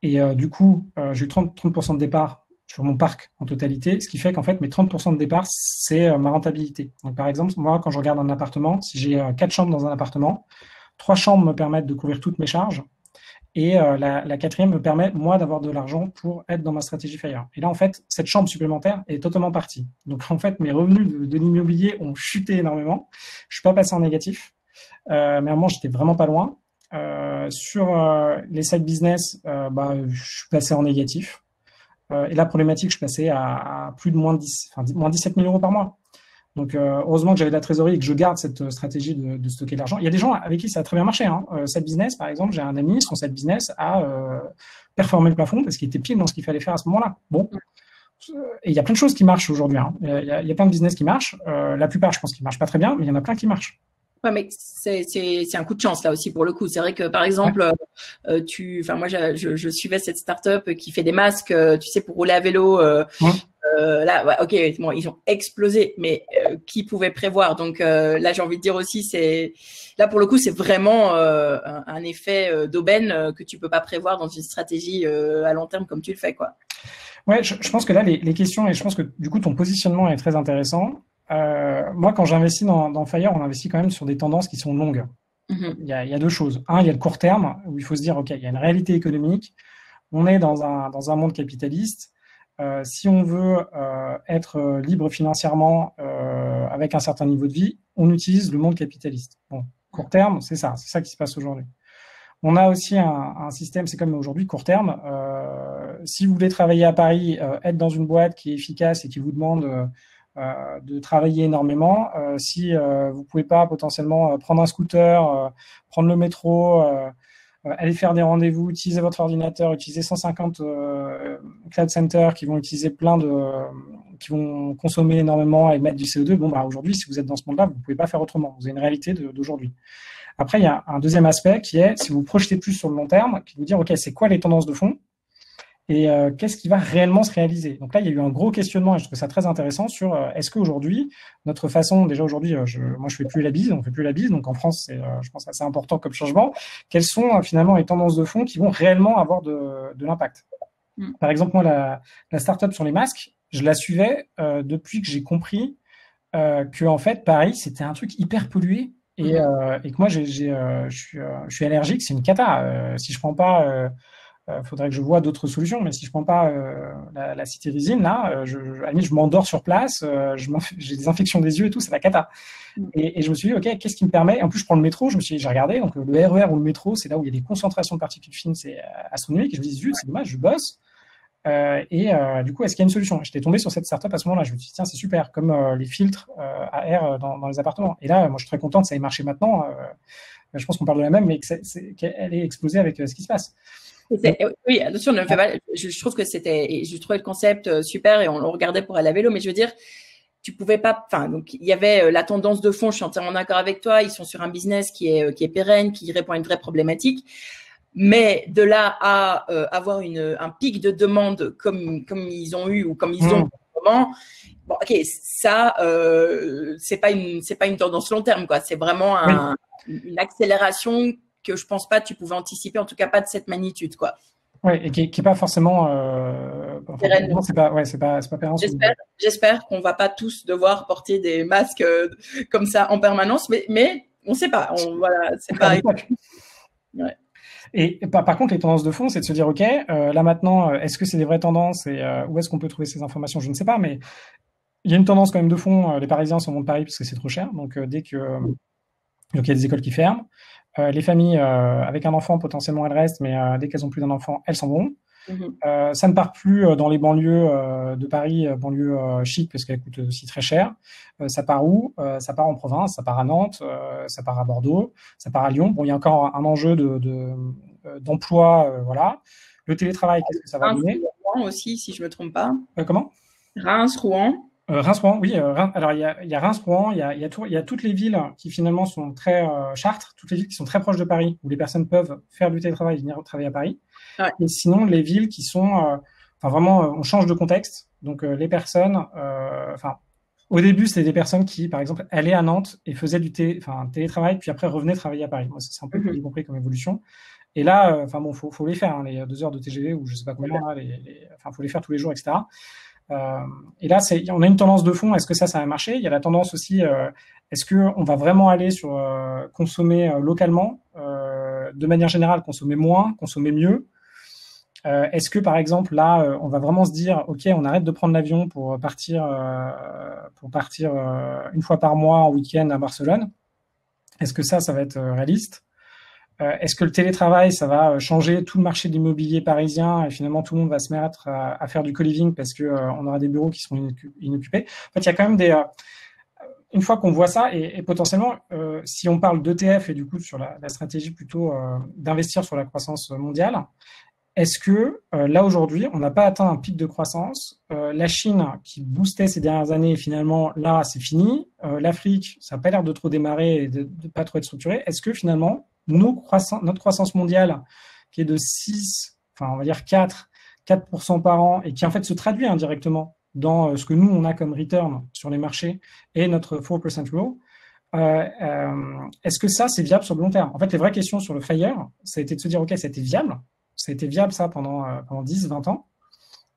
Et du coup, j'ai eu 30% de départ sur mon parc en totalité, ce qui fait qu'en fait, mes 30% de départ, c'est ma rentabilité. Donc, par exemple, moi, quand je regarde un appartement, si j'ai 4 chambres dans un appartement, 3 chambres me permettent de couvrir toutes mes charges, et la quatrième me permet, moi, d'avoir de l'argent pour être dans ma stratégie FIRE. Et là, en fait, cette chambre supplémentaire est totalement partie. Donc, en fait, mes revenus de l'immobilier ont chuté énormément. Je suis pas passé en négatif, mais à un moment, j'étais vraiment pas loin. Sur les side business, je suis passé en négatif. Et la problématique, je passais à plus de moins 17 000 euros par mois. Donc, heureusement que j'avais de la trésorerie et que je garde cette stratégie de stocker de l'argent. Il y a des gens avec qui ça a très bien marché. Side business, par exemple, j'ai un ami, son side business a performé le plafond parce qu'il était pile dans ce qu'il fallait faire à ce moment-là. Bon. Et il y a plein de choses qui marchent aujourd'hui. Il y a plein de business qui marchent. La plupart, je pense qu'ils marchent pas très bien, mais il y en a plein qui marchent. Ouais, mais c'est un coup de chance là aussi pour le coup. C'est vrai que par exemple, moi je suivais cette start-up qui fait des masques, tu sais, pour rouler à vélo. Là, ouais, ok, bon, ils ont explosé, mais qui pouvait prévoir? Donc là, j'ai envie de dire aussi, là pour le coup, c'est vraiment un effet d'aubaine que tu peux pas prévoir dans une stratégie à long terme comme tu le fais, quoi. Ouais, je pense que là, les questions, et je pense que du coup, ton positionnement est très intéressant. Moi, quand j'investis dans FIRE, on investit quand même sur des tendances qui sont longues. Il y a deux choses. Un, il y a le court terme, où il faut se dire, OK, il y a une réalité économique. On est dans un monde capitaliste. Si on veut être libre financièrement avec un certain niveau de vie, on utilise le monde capitaliste. Bon, court terme, c'est ça qui se passe aujourd'hui. On a aussi un système, c'est comme aujourd'hui, court terme. Si vous voulez travailler à Paris, être dans une boîte qui est efficace et qui vous demande de travailler énormément, si vous pouvez pas potentiellement prendre un scooter, prendre le métro, aller faire des rendez-vous, utiliser votre ordinateur, utiliser 150 cloud centers qui vont utiliser qui vont consommer énormément et mettre du CO2. Aujourd'hui, si vous êtes dans ce monde-là, vous pouvez pas faire autrement. Vous avez une réalité d'aujourd'hui. Après, il y a un deuxième aspect qui est, si vous projetez plus sur le long terme, qui vous dire, OK, c'est quoi les tendances de fond? et qu'est-ce qui va réellement se réaliser. Donc là, il y a eu un gros questionnement et je trouve ça très intéressant sur est-ce qu'aujourd'hui, notre façon, déjà aujourd'hui, moi je fais plus la bise, on fait plus la bise, donc en France, c'est, je pense, assez important comme changement. Quelles sont finalement les tendances de fond qui vont réellement avoir de l'impact? Par exemple, moi, la startup sur les masques, je la suivais depuis que j'ai compris que en fait Paris c'était un truc hyper pollué et que moi je suis allergique, c'est une cata. Si je prends pas faudrait que je vois d'autres solutions, mais si je prends pas la citirizine là, à la limite, je m'endors sur place, j'ai des infections des yeux et tout, c'est la cata. Et je me suis dit, ok, qu'est-ce qui me permet? En plus, je prends le métro, j'ai regardé, donc le RER ou le métro, c'est là où il y a des concentrations de particules fines, c'est astronomique. Et je me dis, zut, c'est dommage, je bosse. Du coup, est-ce qu'il y a une solution? J'étais tombé sur cette startup à ce moment-là. Je me suis dit, tiens, c'est super, comme les filtres à air dans les appartements. Et là, moi, je suis très content que ça ait marché maintenant. Je pense qu'on parle de la même, mais qu'elle ait explosé avec ce qui se passe. Oui, attention, ne me fais pas. Je trouve que je trouvais le concept super et on le regardait pour aller à vélo, mais je veux dire, tu pouvais pas. Enfin, donc il y avait la tendance de fond. Je suis entièrement d'accord avec toi. Ils sont sur un business qui est pérenne, qui répond à une vraie problématique. Mais de là à avoir un pic de demande comme ils ont eu ou comme ils ont moment, bon, ok, ça c'est pas une tendance long terme quoi. C'est vraiment une accélération que je pense pas tu pouvais anticiper, en tout cas pas de cette magnitude quoi. Ouais, et qui est pas forcément non, c'est pas pérenne. J'espère qu'on va pas tous devoir porter des masques comme ça en permanence, mais on sait pas. Voilà, c'est pas. Ouais. Et par contre, les tendances de fond, c'est de se dire, OK, là maintenant, est-ce que c'est des vraies tendances et où est-ce qu'on peut trouver ces informations? Je ne sais pas, mais il y a une tendance quand même de fond. Les Parisiens s'en vont de Paris parce que c'est trop cher. Donc, donc il y a des écoles qui ferment. Les familles avec un enfant, potentiellement, elles restent, mais dès qu'elles ont plus d'un enfant, elles s'en vont. Ça ne part plus dans les banlieues de Paris, banlieues chic, parce qu'elles coûtent aussi très cher. Ça part où? Ça part en province, ça part à Nantes, ça part à Bordeaux, ça part à Lyon. Bon, il y a encore un enjeu d'emploi, voilà. Le télétravail, qu'est-ce que ça va donner? Rouen aussi, si je me trompe pas. Comment? Reims, Rouen. Reims-Rouen, oui. Alors il y a Reims-Rouen, il y a toutes les villes qui finalement sont très Chartres, toutes les villes qui sont très proches de Paris, où les personnes peuvent faire du télétravail et venir travailler à Paris. Ouais. Et sinon, les villes qui sont, enfin vraiment, on change de contexte. Donc les personnes, enfin au début, c'était des personnes qui, par exemple, allaient à Nantes et faisaient du télétravail, puis après revenaient travailler à Paris. Moi, c'est un peu plus compris comme évolution. Et là, enfin bon, faut les faire, hein, les 2 heures de TGV ou je sais pas combien, là, enfin faut les faire tous les jours, etc. Et là, on a une tendance de fond. Est-ce que ça va marcher? Il y a la tendance aussi. Est-ce que on va vraiment aller sur consommer localement, de manière générale, consommer moins, consommer mieux? Est-ce que par exemple là, on va vraiment se dire, ok, on arrête de prendre l'avion pour partir une fois par mois en week-end à Barcelone? Est-ce que ça va être réaliste? Est-ce que le télétravail, ça va changer tout le marché de l'immobilier parisien et finalement tout le monde va se mettre à faire du co-living parce que on aura des bureaux qui seront inoccupés? En fait, il y a quand même une fois qu'on voit ça et potentiellement, si on parle d'ETF et du coup sur la stratégie plutôt d'investir sur la croissance mondiale, est-ce que là aujourd'hui, on n'a pas atteint un pic de croissance? La Chine qui boostait ces dernières années, finalement là, c'est fini. L'Afrique, ça n'a pas l'air de trop démarrer et de pas trop être structuré. Est-ce que finalement notre croissance mondiale, qui est de 6, enfin on va dire 4% par an, et qui en fait se traduit indirectement dans ce que nous on a comme return sur les marchés et notre 4% rule, est-ce que ça c'est viable sur le long terme? En fait, les vraies questions sur le FIRE, ça a été de se dire, ok, ça a été viable ça pendant 10, 20 ans.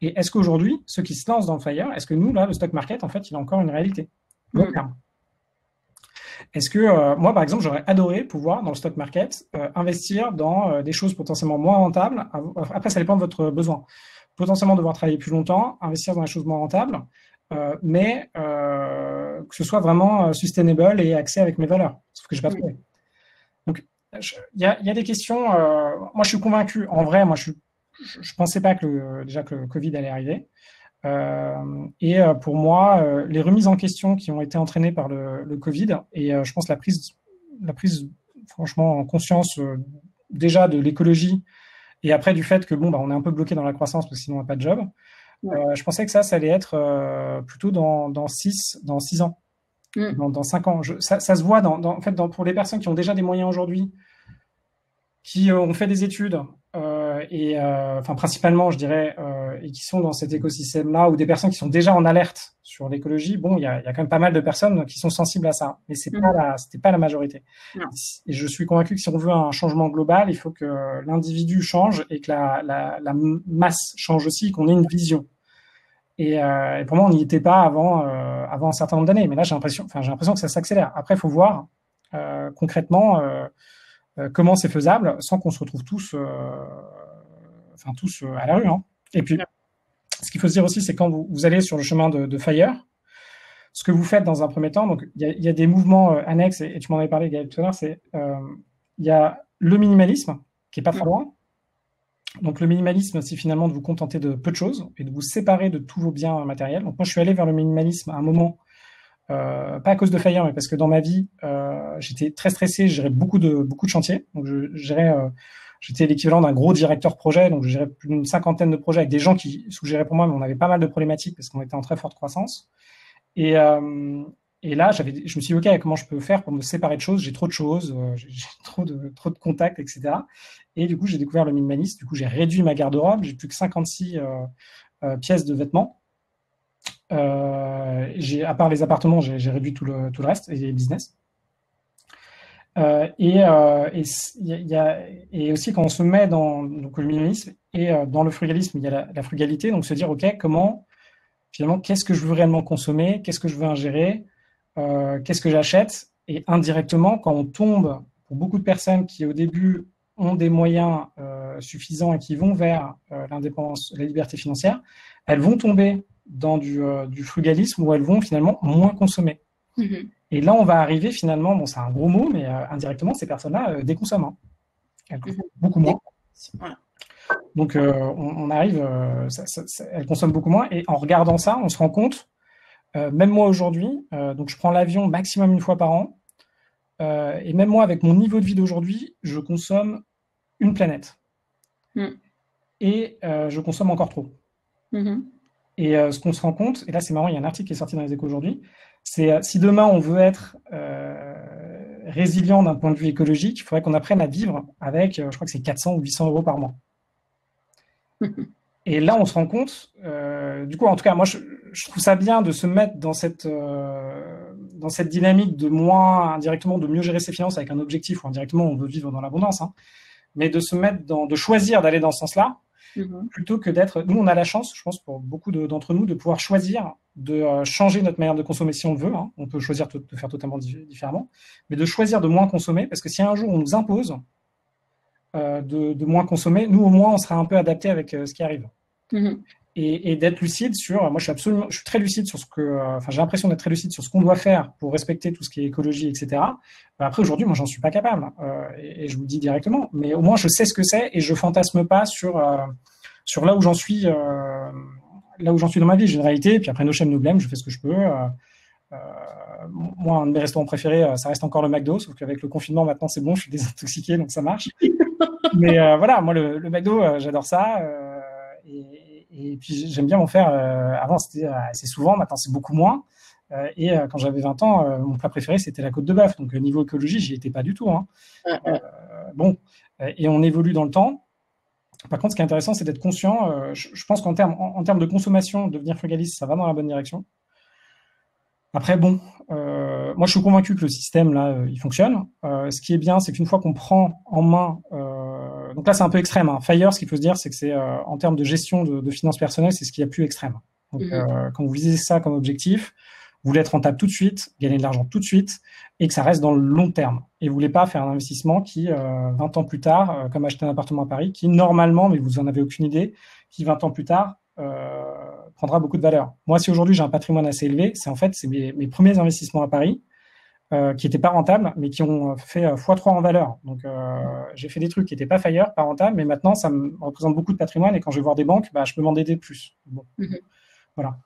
Et est-ce qu'aujourd'hui, ceux qui se lancent dans le FIRE, est-ce que nous, là, le stock market, en fait, il a encore une réalité long terme? Est-ce que moi, par exemple, j'aurais adoré pouvoir, dans le stock market, investir dans des choses potentiellement moins rentables. Après, ça dépend de votre besoin. Potentiellement devoir travailler plus longtemps, investir dans des choses moins rentables, mais que ce soit vraiment sustainable et axé avec mes valeurs. Sauf que je n'ai pas trouvé. Donc, il y a des questions. Moi, je suis convaincu. En vrai, moi, je pensais pas que le Covid allait arriver. Et pour moi, les remises en question qui ont été entraînées par le Covid et je pense la prise franchement en conscience déjà de l'écologie et après du fait que on est un peu bloqué dans la croissance parce que sinon on n'a pas de job. Je pensais que ça allait être plutôt dans 6 ans, dans 5 ans. Ça se voit pour les personnes qui ont déjà des moyens aujourd'hui, qui ont fait des études enfin principalement, je dirais, et qui sont dans cet écosystème-là, ou des personnes qui sont déjà en alerte sur l'écologie. Bon, il y a quand même pas mal de personnes qui sont sensibles à ça, mais c'était pas la majorité. Non. Et je suis convaincu que si on veut un changement global, il faut que l'individu change et que la masse change aussi, qu'on ait une vision. Et pour moi, on n'y était pas avant un certain nombre d'années. Mais là, j'ai l'impression que ça s'accélère. Après, il faut voir concrètement comment c'est faisable sans qu'on se retrouve tous à la rue. Hein. Et puis, ce qu'il faut se dire aussi, c'est quand vous allez sur le chemin de Fire, ce que vous faites dans un premier temps, donc il y a des mouvements annexes, et tu m'en avais parlé, Gaël, tout à l'heure, c'est il y a le minimalisme, qui est pas très loin. Donc le minimalisme, c'est finalement de vous contenter de peu de choses et de vous séparer de tous vos biens matériels. Donc moi, je suis allé vers le minimalisme à un moment, pas à cause de Fire, mais parce que dans ma vie, j'étais très stressé, je gérais beaucoup de chantiers. Donc j'étais l'équivalent d'un gros directeur projet, donc je gérais plus d'une 50aine de projets avec des gens qui sous-géraient pour moi, mais on avait pas mal de problématiques parce qu'on était en très forte croissance. Et là, je me suis dit, OK, comment je peux faire pour me séparer de choses? J'ai trop de choses, j'ai trop de contacts, etc. Et du coup, j'ai découvert le minimalisme. Du coup, j'ai réduit ma garde-robe. J'ai plus que 56 pièces de vêtements. À part les appartements, j'ai réduit tout le reste et les business. Et aussi quand on se met dans le minimalisme et dans le frugalisme, il y a la frugalité. Donc se dire, OK, finalement, qu'est-ce que je veux réellement consommer? Qu'est-ce que je veux ingérer? Qu'est-ce que j'achète? Et indirectement, quand on tombe, pour beaucoup de personnes qui au début ont des moyens suffisants et qui vont vers l'indépendance, la liberté financière, elles vont tomber dans du frugalisme où elles vont finalement moins consommer. Et là, on va arriver finalement, bon, c'est un gros mot, mais indirectement, ces personnes-là déconsomment. Hein. Elles consomment beaucoup moins. Donc, on arrive, elles consomment beaucoup moins. Et en regardant ça, on se rend compte, même moi aujourd'hui, donc je prends l'avion maximum une fois par an, et même moi, avec mon niveau de vie d'aujourd'hui, je consomme une planète. Et je consomme encore trop. Et ce qu'on se rend compte, et là c'est marrant, il y a un article qui est sorti dans les Échos aujourd'hui, c'est si demain on veut être résilient d'un point de vue écologique, il faudrait qu'on apprenne à vivre avec, je crois que c'est 400 ou 800 euros par mois. Et là on se rend compte, du coup en tout cas moi je trouve ça bien de se mettre dans cette dynamique de indirectement de mieux gérer ses finances avec un objectif, ou indirectement on veut vivre dans l'abondance, hein, mais de se mettre de choisir d'aller dans ce sens-là, plutôt que d'être... Nous, on a la chance, je pense, pour beaucoup d'entre nous, de pouvoir choisir de changer notre manière de consommer si on le veut. Hein. On peut choisir de faire totalement différemment, mais de choisir de moins consommer, parce que si un jour on nous impose de moins consommer, nous, au moins, on sera un peu adapté avec ce qui arrive. Et d'être lucide sur... Moi, je suis très lucide sur j'ai l'impression d'être très lucide sur ce qu'on doit faire pour respecter tout ce qui est écologie, etc. Après, aujourd'hui, moi, j'en suis pas capable. Et je vous le dis directement. Mais au moins, je sais ce que c'est et je fantasme pas sur là où j'en suis dans ma vie. J'ai une réalité. Et puis après, no shame, no blame, je fais ce que je peux. Moi, un de mes restaurants préférés, ça reste encore le McDo. Sauf qu'avec le confinement, maintenant, c'est bon, je suis désintoxiqué, donc ça marche. Mais voilà, moi, le McDo, j'adore ça. Et puis j'aime bien m'en faire. Avant c'était assez souvent, maintenant c'est beaucoup moins. Et quand j'avais 20 ans, mon plat préféré c'était la côte de bœuf. Donc niveau écologie, j'y étais pas du tout. Hein. Bon, et on évolue dans le temps. Par contre, ce qui est intéressant, c'est d'être conscient. Je pense qu'en termes de consommation, devenir frugaliste, ça va dans la bonne direction. Après, bon, moi je suis convaincu que le système là, il fonctionne. Ce qui est bien, c'est qu'une fois qu'on prend en main donc là, c'est un peu extrême. Hein. Fire, ce qu'il faut se dire, c'est que c'est en termes de gestion de finances personnelles, c'est ce qu'il y a plus extrême. Donc, quand vous visez ça comme objectif, vous voulez être rentable tout de suite, gagner de l'argent tout de suite, et que ça reste dans le long terme. Et vous voulez pas faire un investissement qui, 20 ans plus tard, comme acheter un appartement à Paris, qui normalement, mais vous en avez aucune idée, qui 20 ans plus tard prendra beaucoup de valeur. Moi, si aujourd'hui j'ai un patrimoine assez élevé, c'est mes premiers investissements à Paris. Qui n'étaient pas rentables, mais qui ont fait x3 en valeur. Donc, j'ai fait des trucs qui n'étaient pas Fire, pas rentables, mais maintenant, ça me représente beaucoup de patrimoine, et quand je vais voir des banques, je peux m'endetter plus. Bon. Voilà.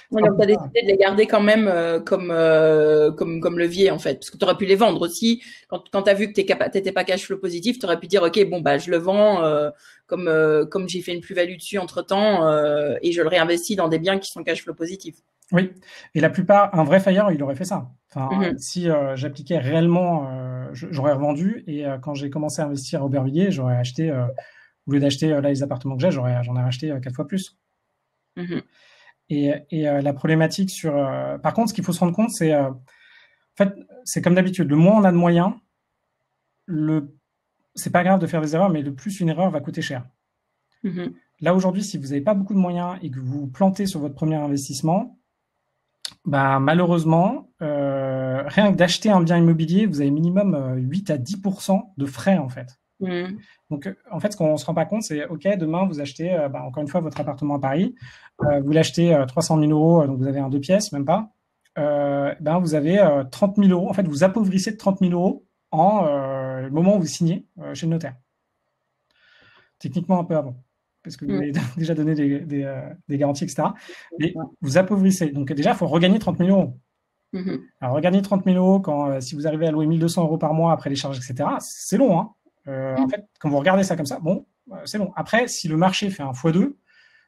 Ouais, donc, tu as décidé de les garder quand même comme levier, en fait. Parce que tu aurais pu les vendre aussi. Quand tu as vu que tu n'étais pas cash flow positif, tu aurais pu dire, OK, bon, je le vends comme j'ai fait une plus-value dessus entre-temps et je le réinvestis dans des biens qui sont cash flow positifs. Oui, et la plupart, un vrai Fire, il aurait fait ça. Enfin, si j'appliquais réellement, j'aurais revendu. Et quand j'ai commencé à investir à Aubervilliers, j'aurais acheté Au lieu d'acheter là les appartements que j'ai, j'en ai racheté 4 fois plus. Mhm. Et la problématique sur... par contre, ce qu'il faut se rendre compte, c'est... en fait, c'est comme d'habitude, le moins on a de moyens, c'est pas grave de faire des erreurs, mais le plus une erreur va coûter cher. Mhm. Là, aujourd'hui, si vous n'avez pas beaucoup de moyens et que vous vous plantez sur votre premier investissement, bah, malheureusement, rien que d'acheter un bien immobilier, vous avez minimum 8 à 10% de frais, en fait. Mhm. Donc, en fait, ce qu'on ne se rend pas compte, c'est, OK, demain, vous achetez, encore une fois, votre appartement à Paris, vous l'achetez 300 000 euros, donc vous avez un 2 pièces, même pas, vous avez 30 000 euros. En fait, vous appauvrissez de 30 000 euros le moment où vous signez chez le notaire. Techniquement, un peu avant, parce que vous avez déjà donné des garanties, etc. Mais vous appauvrissez. Donc, déjà, il faut regagner 30 000 euros. Alors, regagner 30 000 euros si vous arrivez à louer 1 200 euros par mois après les charges, etc., c'est long, hein. En fait, quand vous regardez ça comme ça, bon, c'est long. Après, si le marché fait un x2,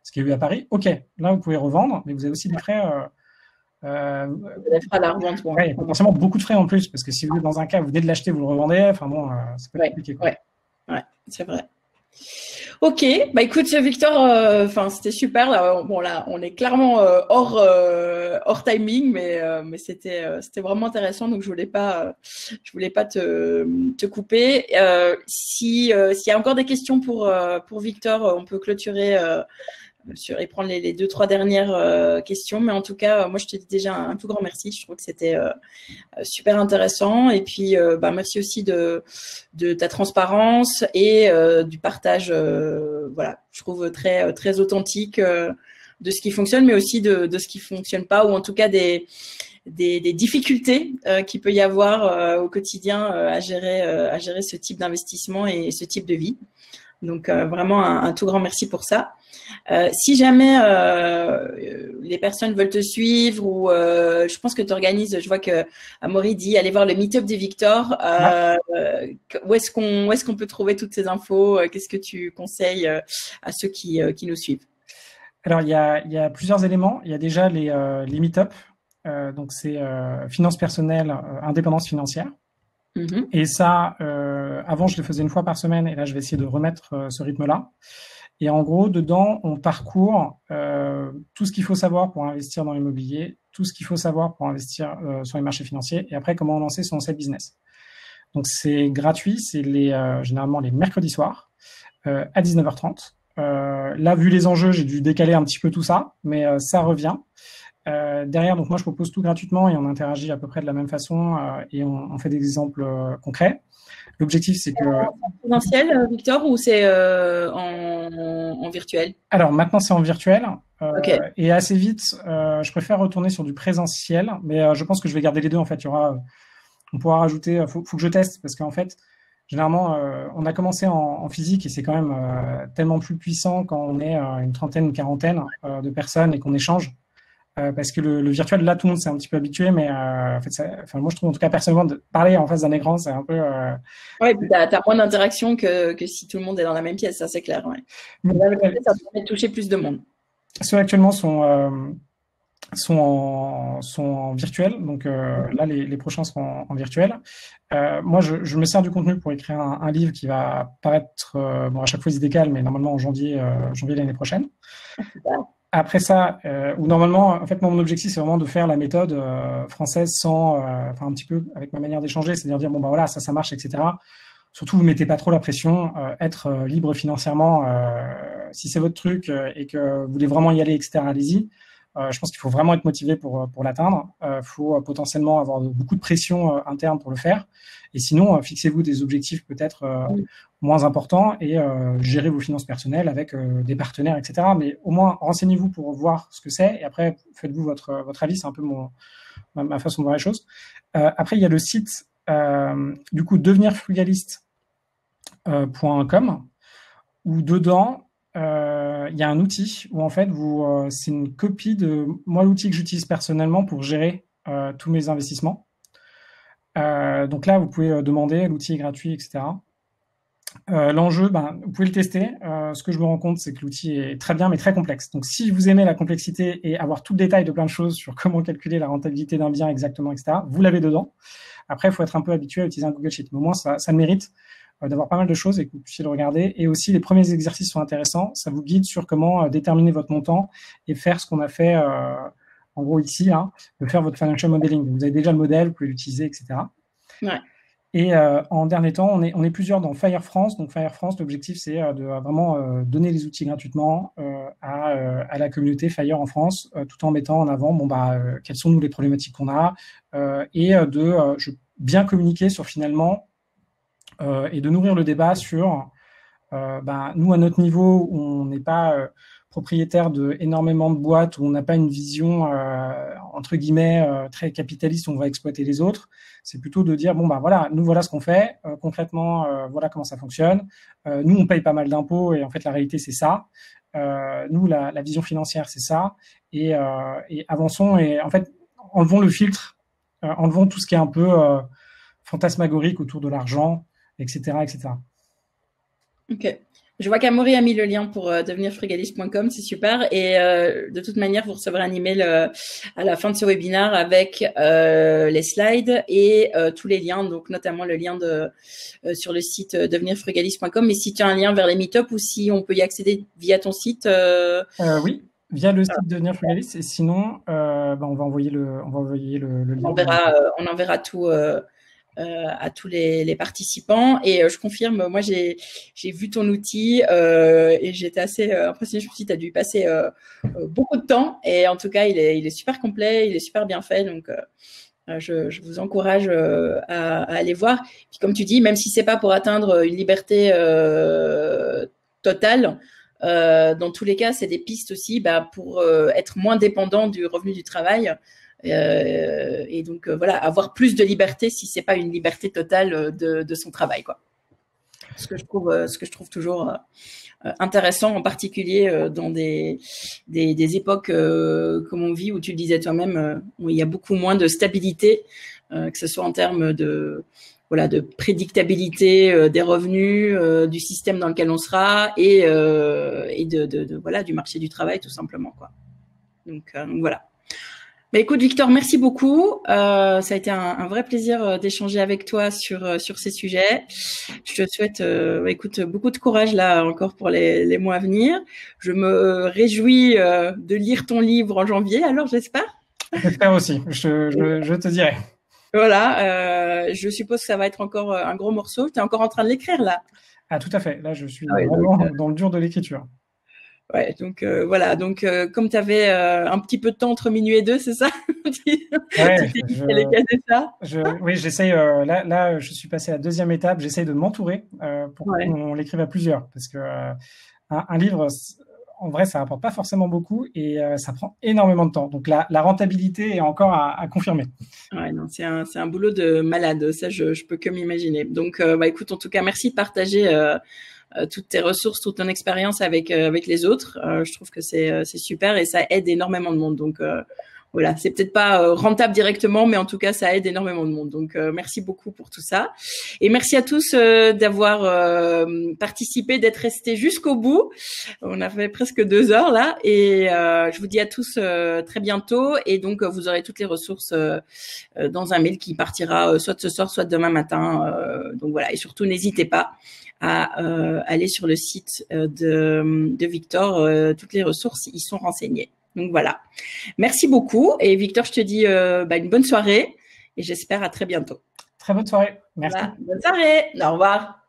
ce qu'il y a eu à Paris, OK, là, vous pouvez revendre, mais vous avez aussi des frais. Des frais à la revente. Bon. Ouais, potentiellement beaucoup de frais en plus, parce que si vous êtes dans un cas, vous venez de l'acheter, vous le revendez, enfin bon, c'est pas compliqué, quoi. Ouais, c'est vrai. Ok, bah écoute Victor, c'était super. Là, bon là, on est clairement hors timing, mais c'était vraiment intéressant. Donc je voulais pas te couper. S'il y a encore des questions pour Victor, on peut clôturer et prendre les 2-3 dernières questions. Mais en tout cas, moi je te dis déjà un tout grand merci. Je trouve que c'était super intéressant. Et puis merci aussi de ta transparence et du partage. Voilà, je trouve très très authentique de ce qui fonctionne, mais aussi de ce qui fonctionne pas, ou en tout cas des difficultés qu'il peut y avoir au quotidien à gérer ce type d'investissement et ce type de vie. Donc vraiment un tout grand merci pour ça. Si jamais les personnes veulent te suivre, ou je pense que tu organises, je vois que Amaury dit aller voir le meet-up de Victor. Où est-ce qu'on peut trouver toutes ces infos? Qu'est-ce que tu conseilles à ceux qui nous suivent? Alors il y a plusieurs éléments. Il y a déjà les meet-up, donc c'est finances personnelles, indépendance financière. Et ça, avant je le faisais 1 fois par semaine, et là je vais essayer de remettre ce rythme-là. Et en gros, dedans, on parcourt tout ce qu'il faut savoir pour investir dans l'immobilier, tout ce qu'il faut savoir pour investir sur les marchés financiers, et après comment lancer son side business. Donc c'est gratuit, c'est généralement les mercredis soirs à 19h30. Là, vu les enjeux, j'ai dû décaler un petit peu tout ça, mais ça revient. Derrière, donc moi je propose tout gratuitement et on interagit à peu près de la même façon et on fait des exemples concrets. L'objectif, c'est que... En présentiel, Victor, ou c'est en virtuel? Alors maintenant, c'est en virtuel. Okay. Et assez vite, je préfère retourner sur du présentiel, mais je pense que je vais garder les deux. En fait, on pourra rajouter... faut que je teste, parce qu'en fait, généralement, on a commencé en physique et c'est quand même tellement plus puissant quand on est une trentaine, une quarantaine de personnes et qu'on échange. Parce que le virtuel, là, tout le monde s'est un petit peu habitué, mais en fait, moi, je trouve en tout cas personnellement de parler en face d'un écran, c'est un peu. Ouais, et puis t'as moins d'interaction que si tout le monde est dans la même pièce, ça c'est clair. Ouais. Mais ça permet de toucher plus de monde. Ceux actuellement sont en virtuel, donc là, les prochains seront en virtuel. Moi, je me sers du contenu pour écrire un livre qui va paraître, à chaque fois il se décale, mais normalement en janvier l'année prochaine. Après ça, où normalement, en fait, mon objectif, c'est vraiment de faire la méthode française sans, un petit peu avec ma manière d'échanger, c'est-à-dire dire, bon, bah voilà, ça marche, etc. Surtout, vous mettez pas trop la pression, être libre financièrement, si c'est votre truc et que vous voulez vraiment y aller, etc., allez-y. Je pense qu'il faut vraiment être motivé pour l'atteindre. Faut potentiellement avoir beaucoup de pression interne pour le faire. Et sinon, fixez-vous des objectifs peut-être moins importants et gérez vos finances personnelles avec des partenaires, etc. Mais au moins, renseignez-vous pour voir ce que c'est et après, faites-vous votre avis. C'est un peu ma façon de voir les choses. Après, il y a le site, du coup, devenirfrugaliste.com où dedans, il y a un outil où en fait c'est une copie de moi l'outil que j'utilise personnellement pour gérer tous mes investissements. Donc là, vous pouvez demander, l'outil est gratuit, etc. L'enjeu, vous pouvez le tester. Ce que je me rends compte, c'est que l'outil est très bien, mais très complexe. Donc si vous aimez la complexité et avoir tout le détail de plein de choses sur comment calculer la rentabilité d'un bien exactement, etc., vous l'avez dedans. Après, il faut être un peu habitué à utiliser un Google Sheet. Mais au moins, ça le mérite. d'avoir pas mal de choses et que vous puissiez le regarder. Et aussi, les premiers exercices sont intéressants. Ça vous guide sur comment déterminer votre montant et faire ce qu'on a fait en gros ici, hein, de faire votre financial modeling. Vous avez déjà le modèle, vous pouvez l'utiliser, etc. Ouais. Et en dernier temps, on est plusieurs dans Fire France. Donc Fire France, l'objectif, c'est de vraiment donner les outils gratuitement à la communauté Fire en France, tout en mettant en avant quelles sont nous les problématiques qu'on a et bien communiquer sur finalement et de nourrir le débat sur nous à notre niveau où on n'est pas propriétaire de énormément de boîtes, où on n'a pas une vision entre guillemets très capitaliste où on va exploiter les autres. C'est plutôt de dire voilà, nous voilà ce qu'on fait concrètement, voilà comment ça fonctionne. Nous on paye pas mal d'impôts et en fait la réalité c'est ça. Nous la vision financière c'est ça et avançons et en fait enlevons le filtre, enlevons tout ce qui est un peu fantasmagorique autour de l'argent, etc., etc. Ok. Je vois qu'Amaury a mis le lien pour devenirfrugaliste.com, c'est super. Et de toute manière, vous recevrez un email à la fin de ce webinaire avec les slides et tous les liens, donc notamment le lien sur le site devenirfrugaliste.com. Mais si tu as un lien vers les meet-up ou si on peut y accéder via ton site. Oui, via le site Devenir Frugaliste. Et sinon, on va envoyer le lien. On enverra tout. À tous les participants et je confirme, moi j'ai vu ton outil et j'étais assez impressionnée. Je me suis dit, tu as dû y passer beaucoup de temps et en tout cas il est super complet, il est super bien fait, donc je vous encourage à aller voir. Puis comme tu dis, même si c'est pas pour atteindre une liberté totale, dans tous les cas c'est des pistes aussi pour être moins dépendant du revenu du travail. Et donc voilà, avoir plus de liberté si c'est pas une liberté totale de son travail, quoi. Ce que je trouve toujours intéressant, en particulier dans des époques comme on vit, où tu le disais toi-même, où il y a beaucoup moins de stabilité, que ce soit en termes de prédictabilité des revenus, du système dans lequel on sera et du marché du travail, tout simplement, quoi. Donc voilà. Écoute Victor, merci beaucoup. Ça a été un vrai plaisir d'échanger avec toi sur ces sujets. Je te souhaite beaucoup de courage là encore pour les mois à venir. Je me réjouis de lire ton livre en janvier, alors j'espère. J'espère aussi, je te dirai. Voilà, je suppose que ça va être encore un gros morceau. Tu es encore en train de l'écrire là? Ah tout à fait, là je suis vraiment dans le dur de l'écriture. Ouais, donc voilà, donc comme tu avais un petit peu de temps entre minuit et 2, c'est ça? Ouais, oui, j'essaye. Là, je suis passé à la deuxième étape. J'essaye de m'entourer pour qu'on l'écrive à plusieurs, parce que un livre, en vrai, ça rapporte pas forcément beaucoup et ça prend énormément de temps. Donc la rentabilité est encore à confirmer. Ouais, non, c'est un boulot de malade. Ça, je peux que m'imaginer. Donc, écoute, en tout cas, merci de partager toutes tes ressources, toute ton expérience avec les autres. Je trouve que c'est super et ça aide énormément de monde. Donc voilà, c'est peut-être pas rentable directement, mais en tout cas ça aide énormément de monde. Donc merci beaucoup pour tout ça et merci à tous d'avoir participé, d'être restés jusqu'au bout. On a fait presque 2 heures là et je vous dis à tous très bientôt et donc vous aurez toutes les ressources dans un mail qui partira soit ce soir, soit demain matin. Donc voilà, et surtout n'hésitez pas à aller sur le site de Victor. Toutes les ressources y sont renseignées. Donc voilà. Merci beaucoup. Et Victor, je te dis une bonne soirée et j'espère à très bientôt. Très bonne soirée. Merci. Voilà. Bonne soirée. Au revoir.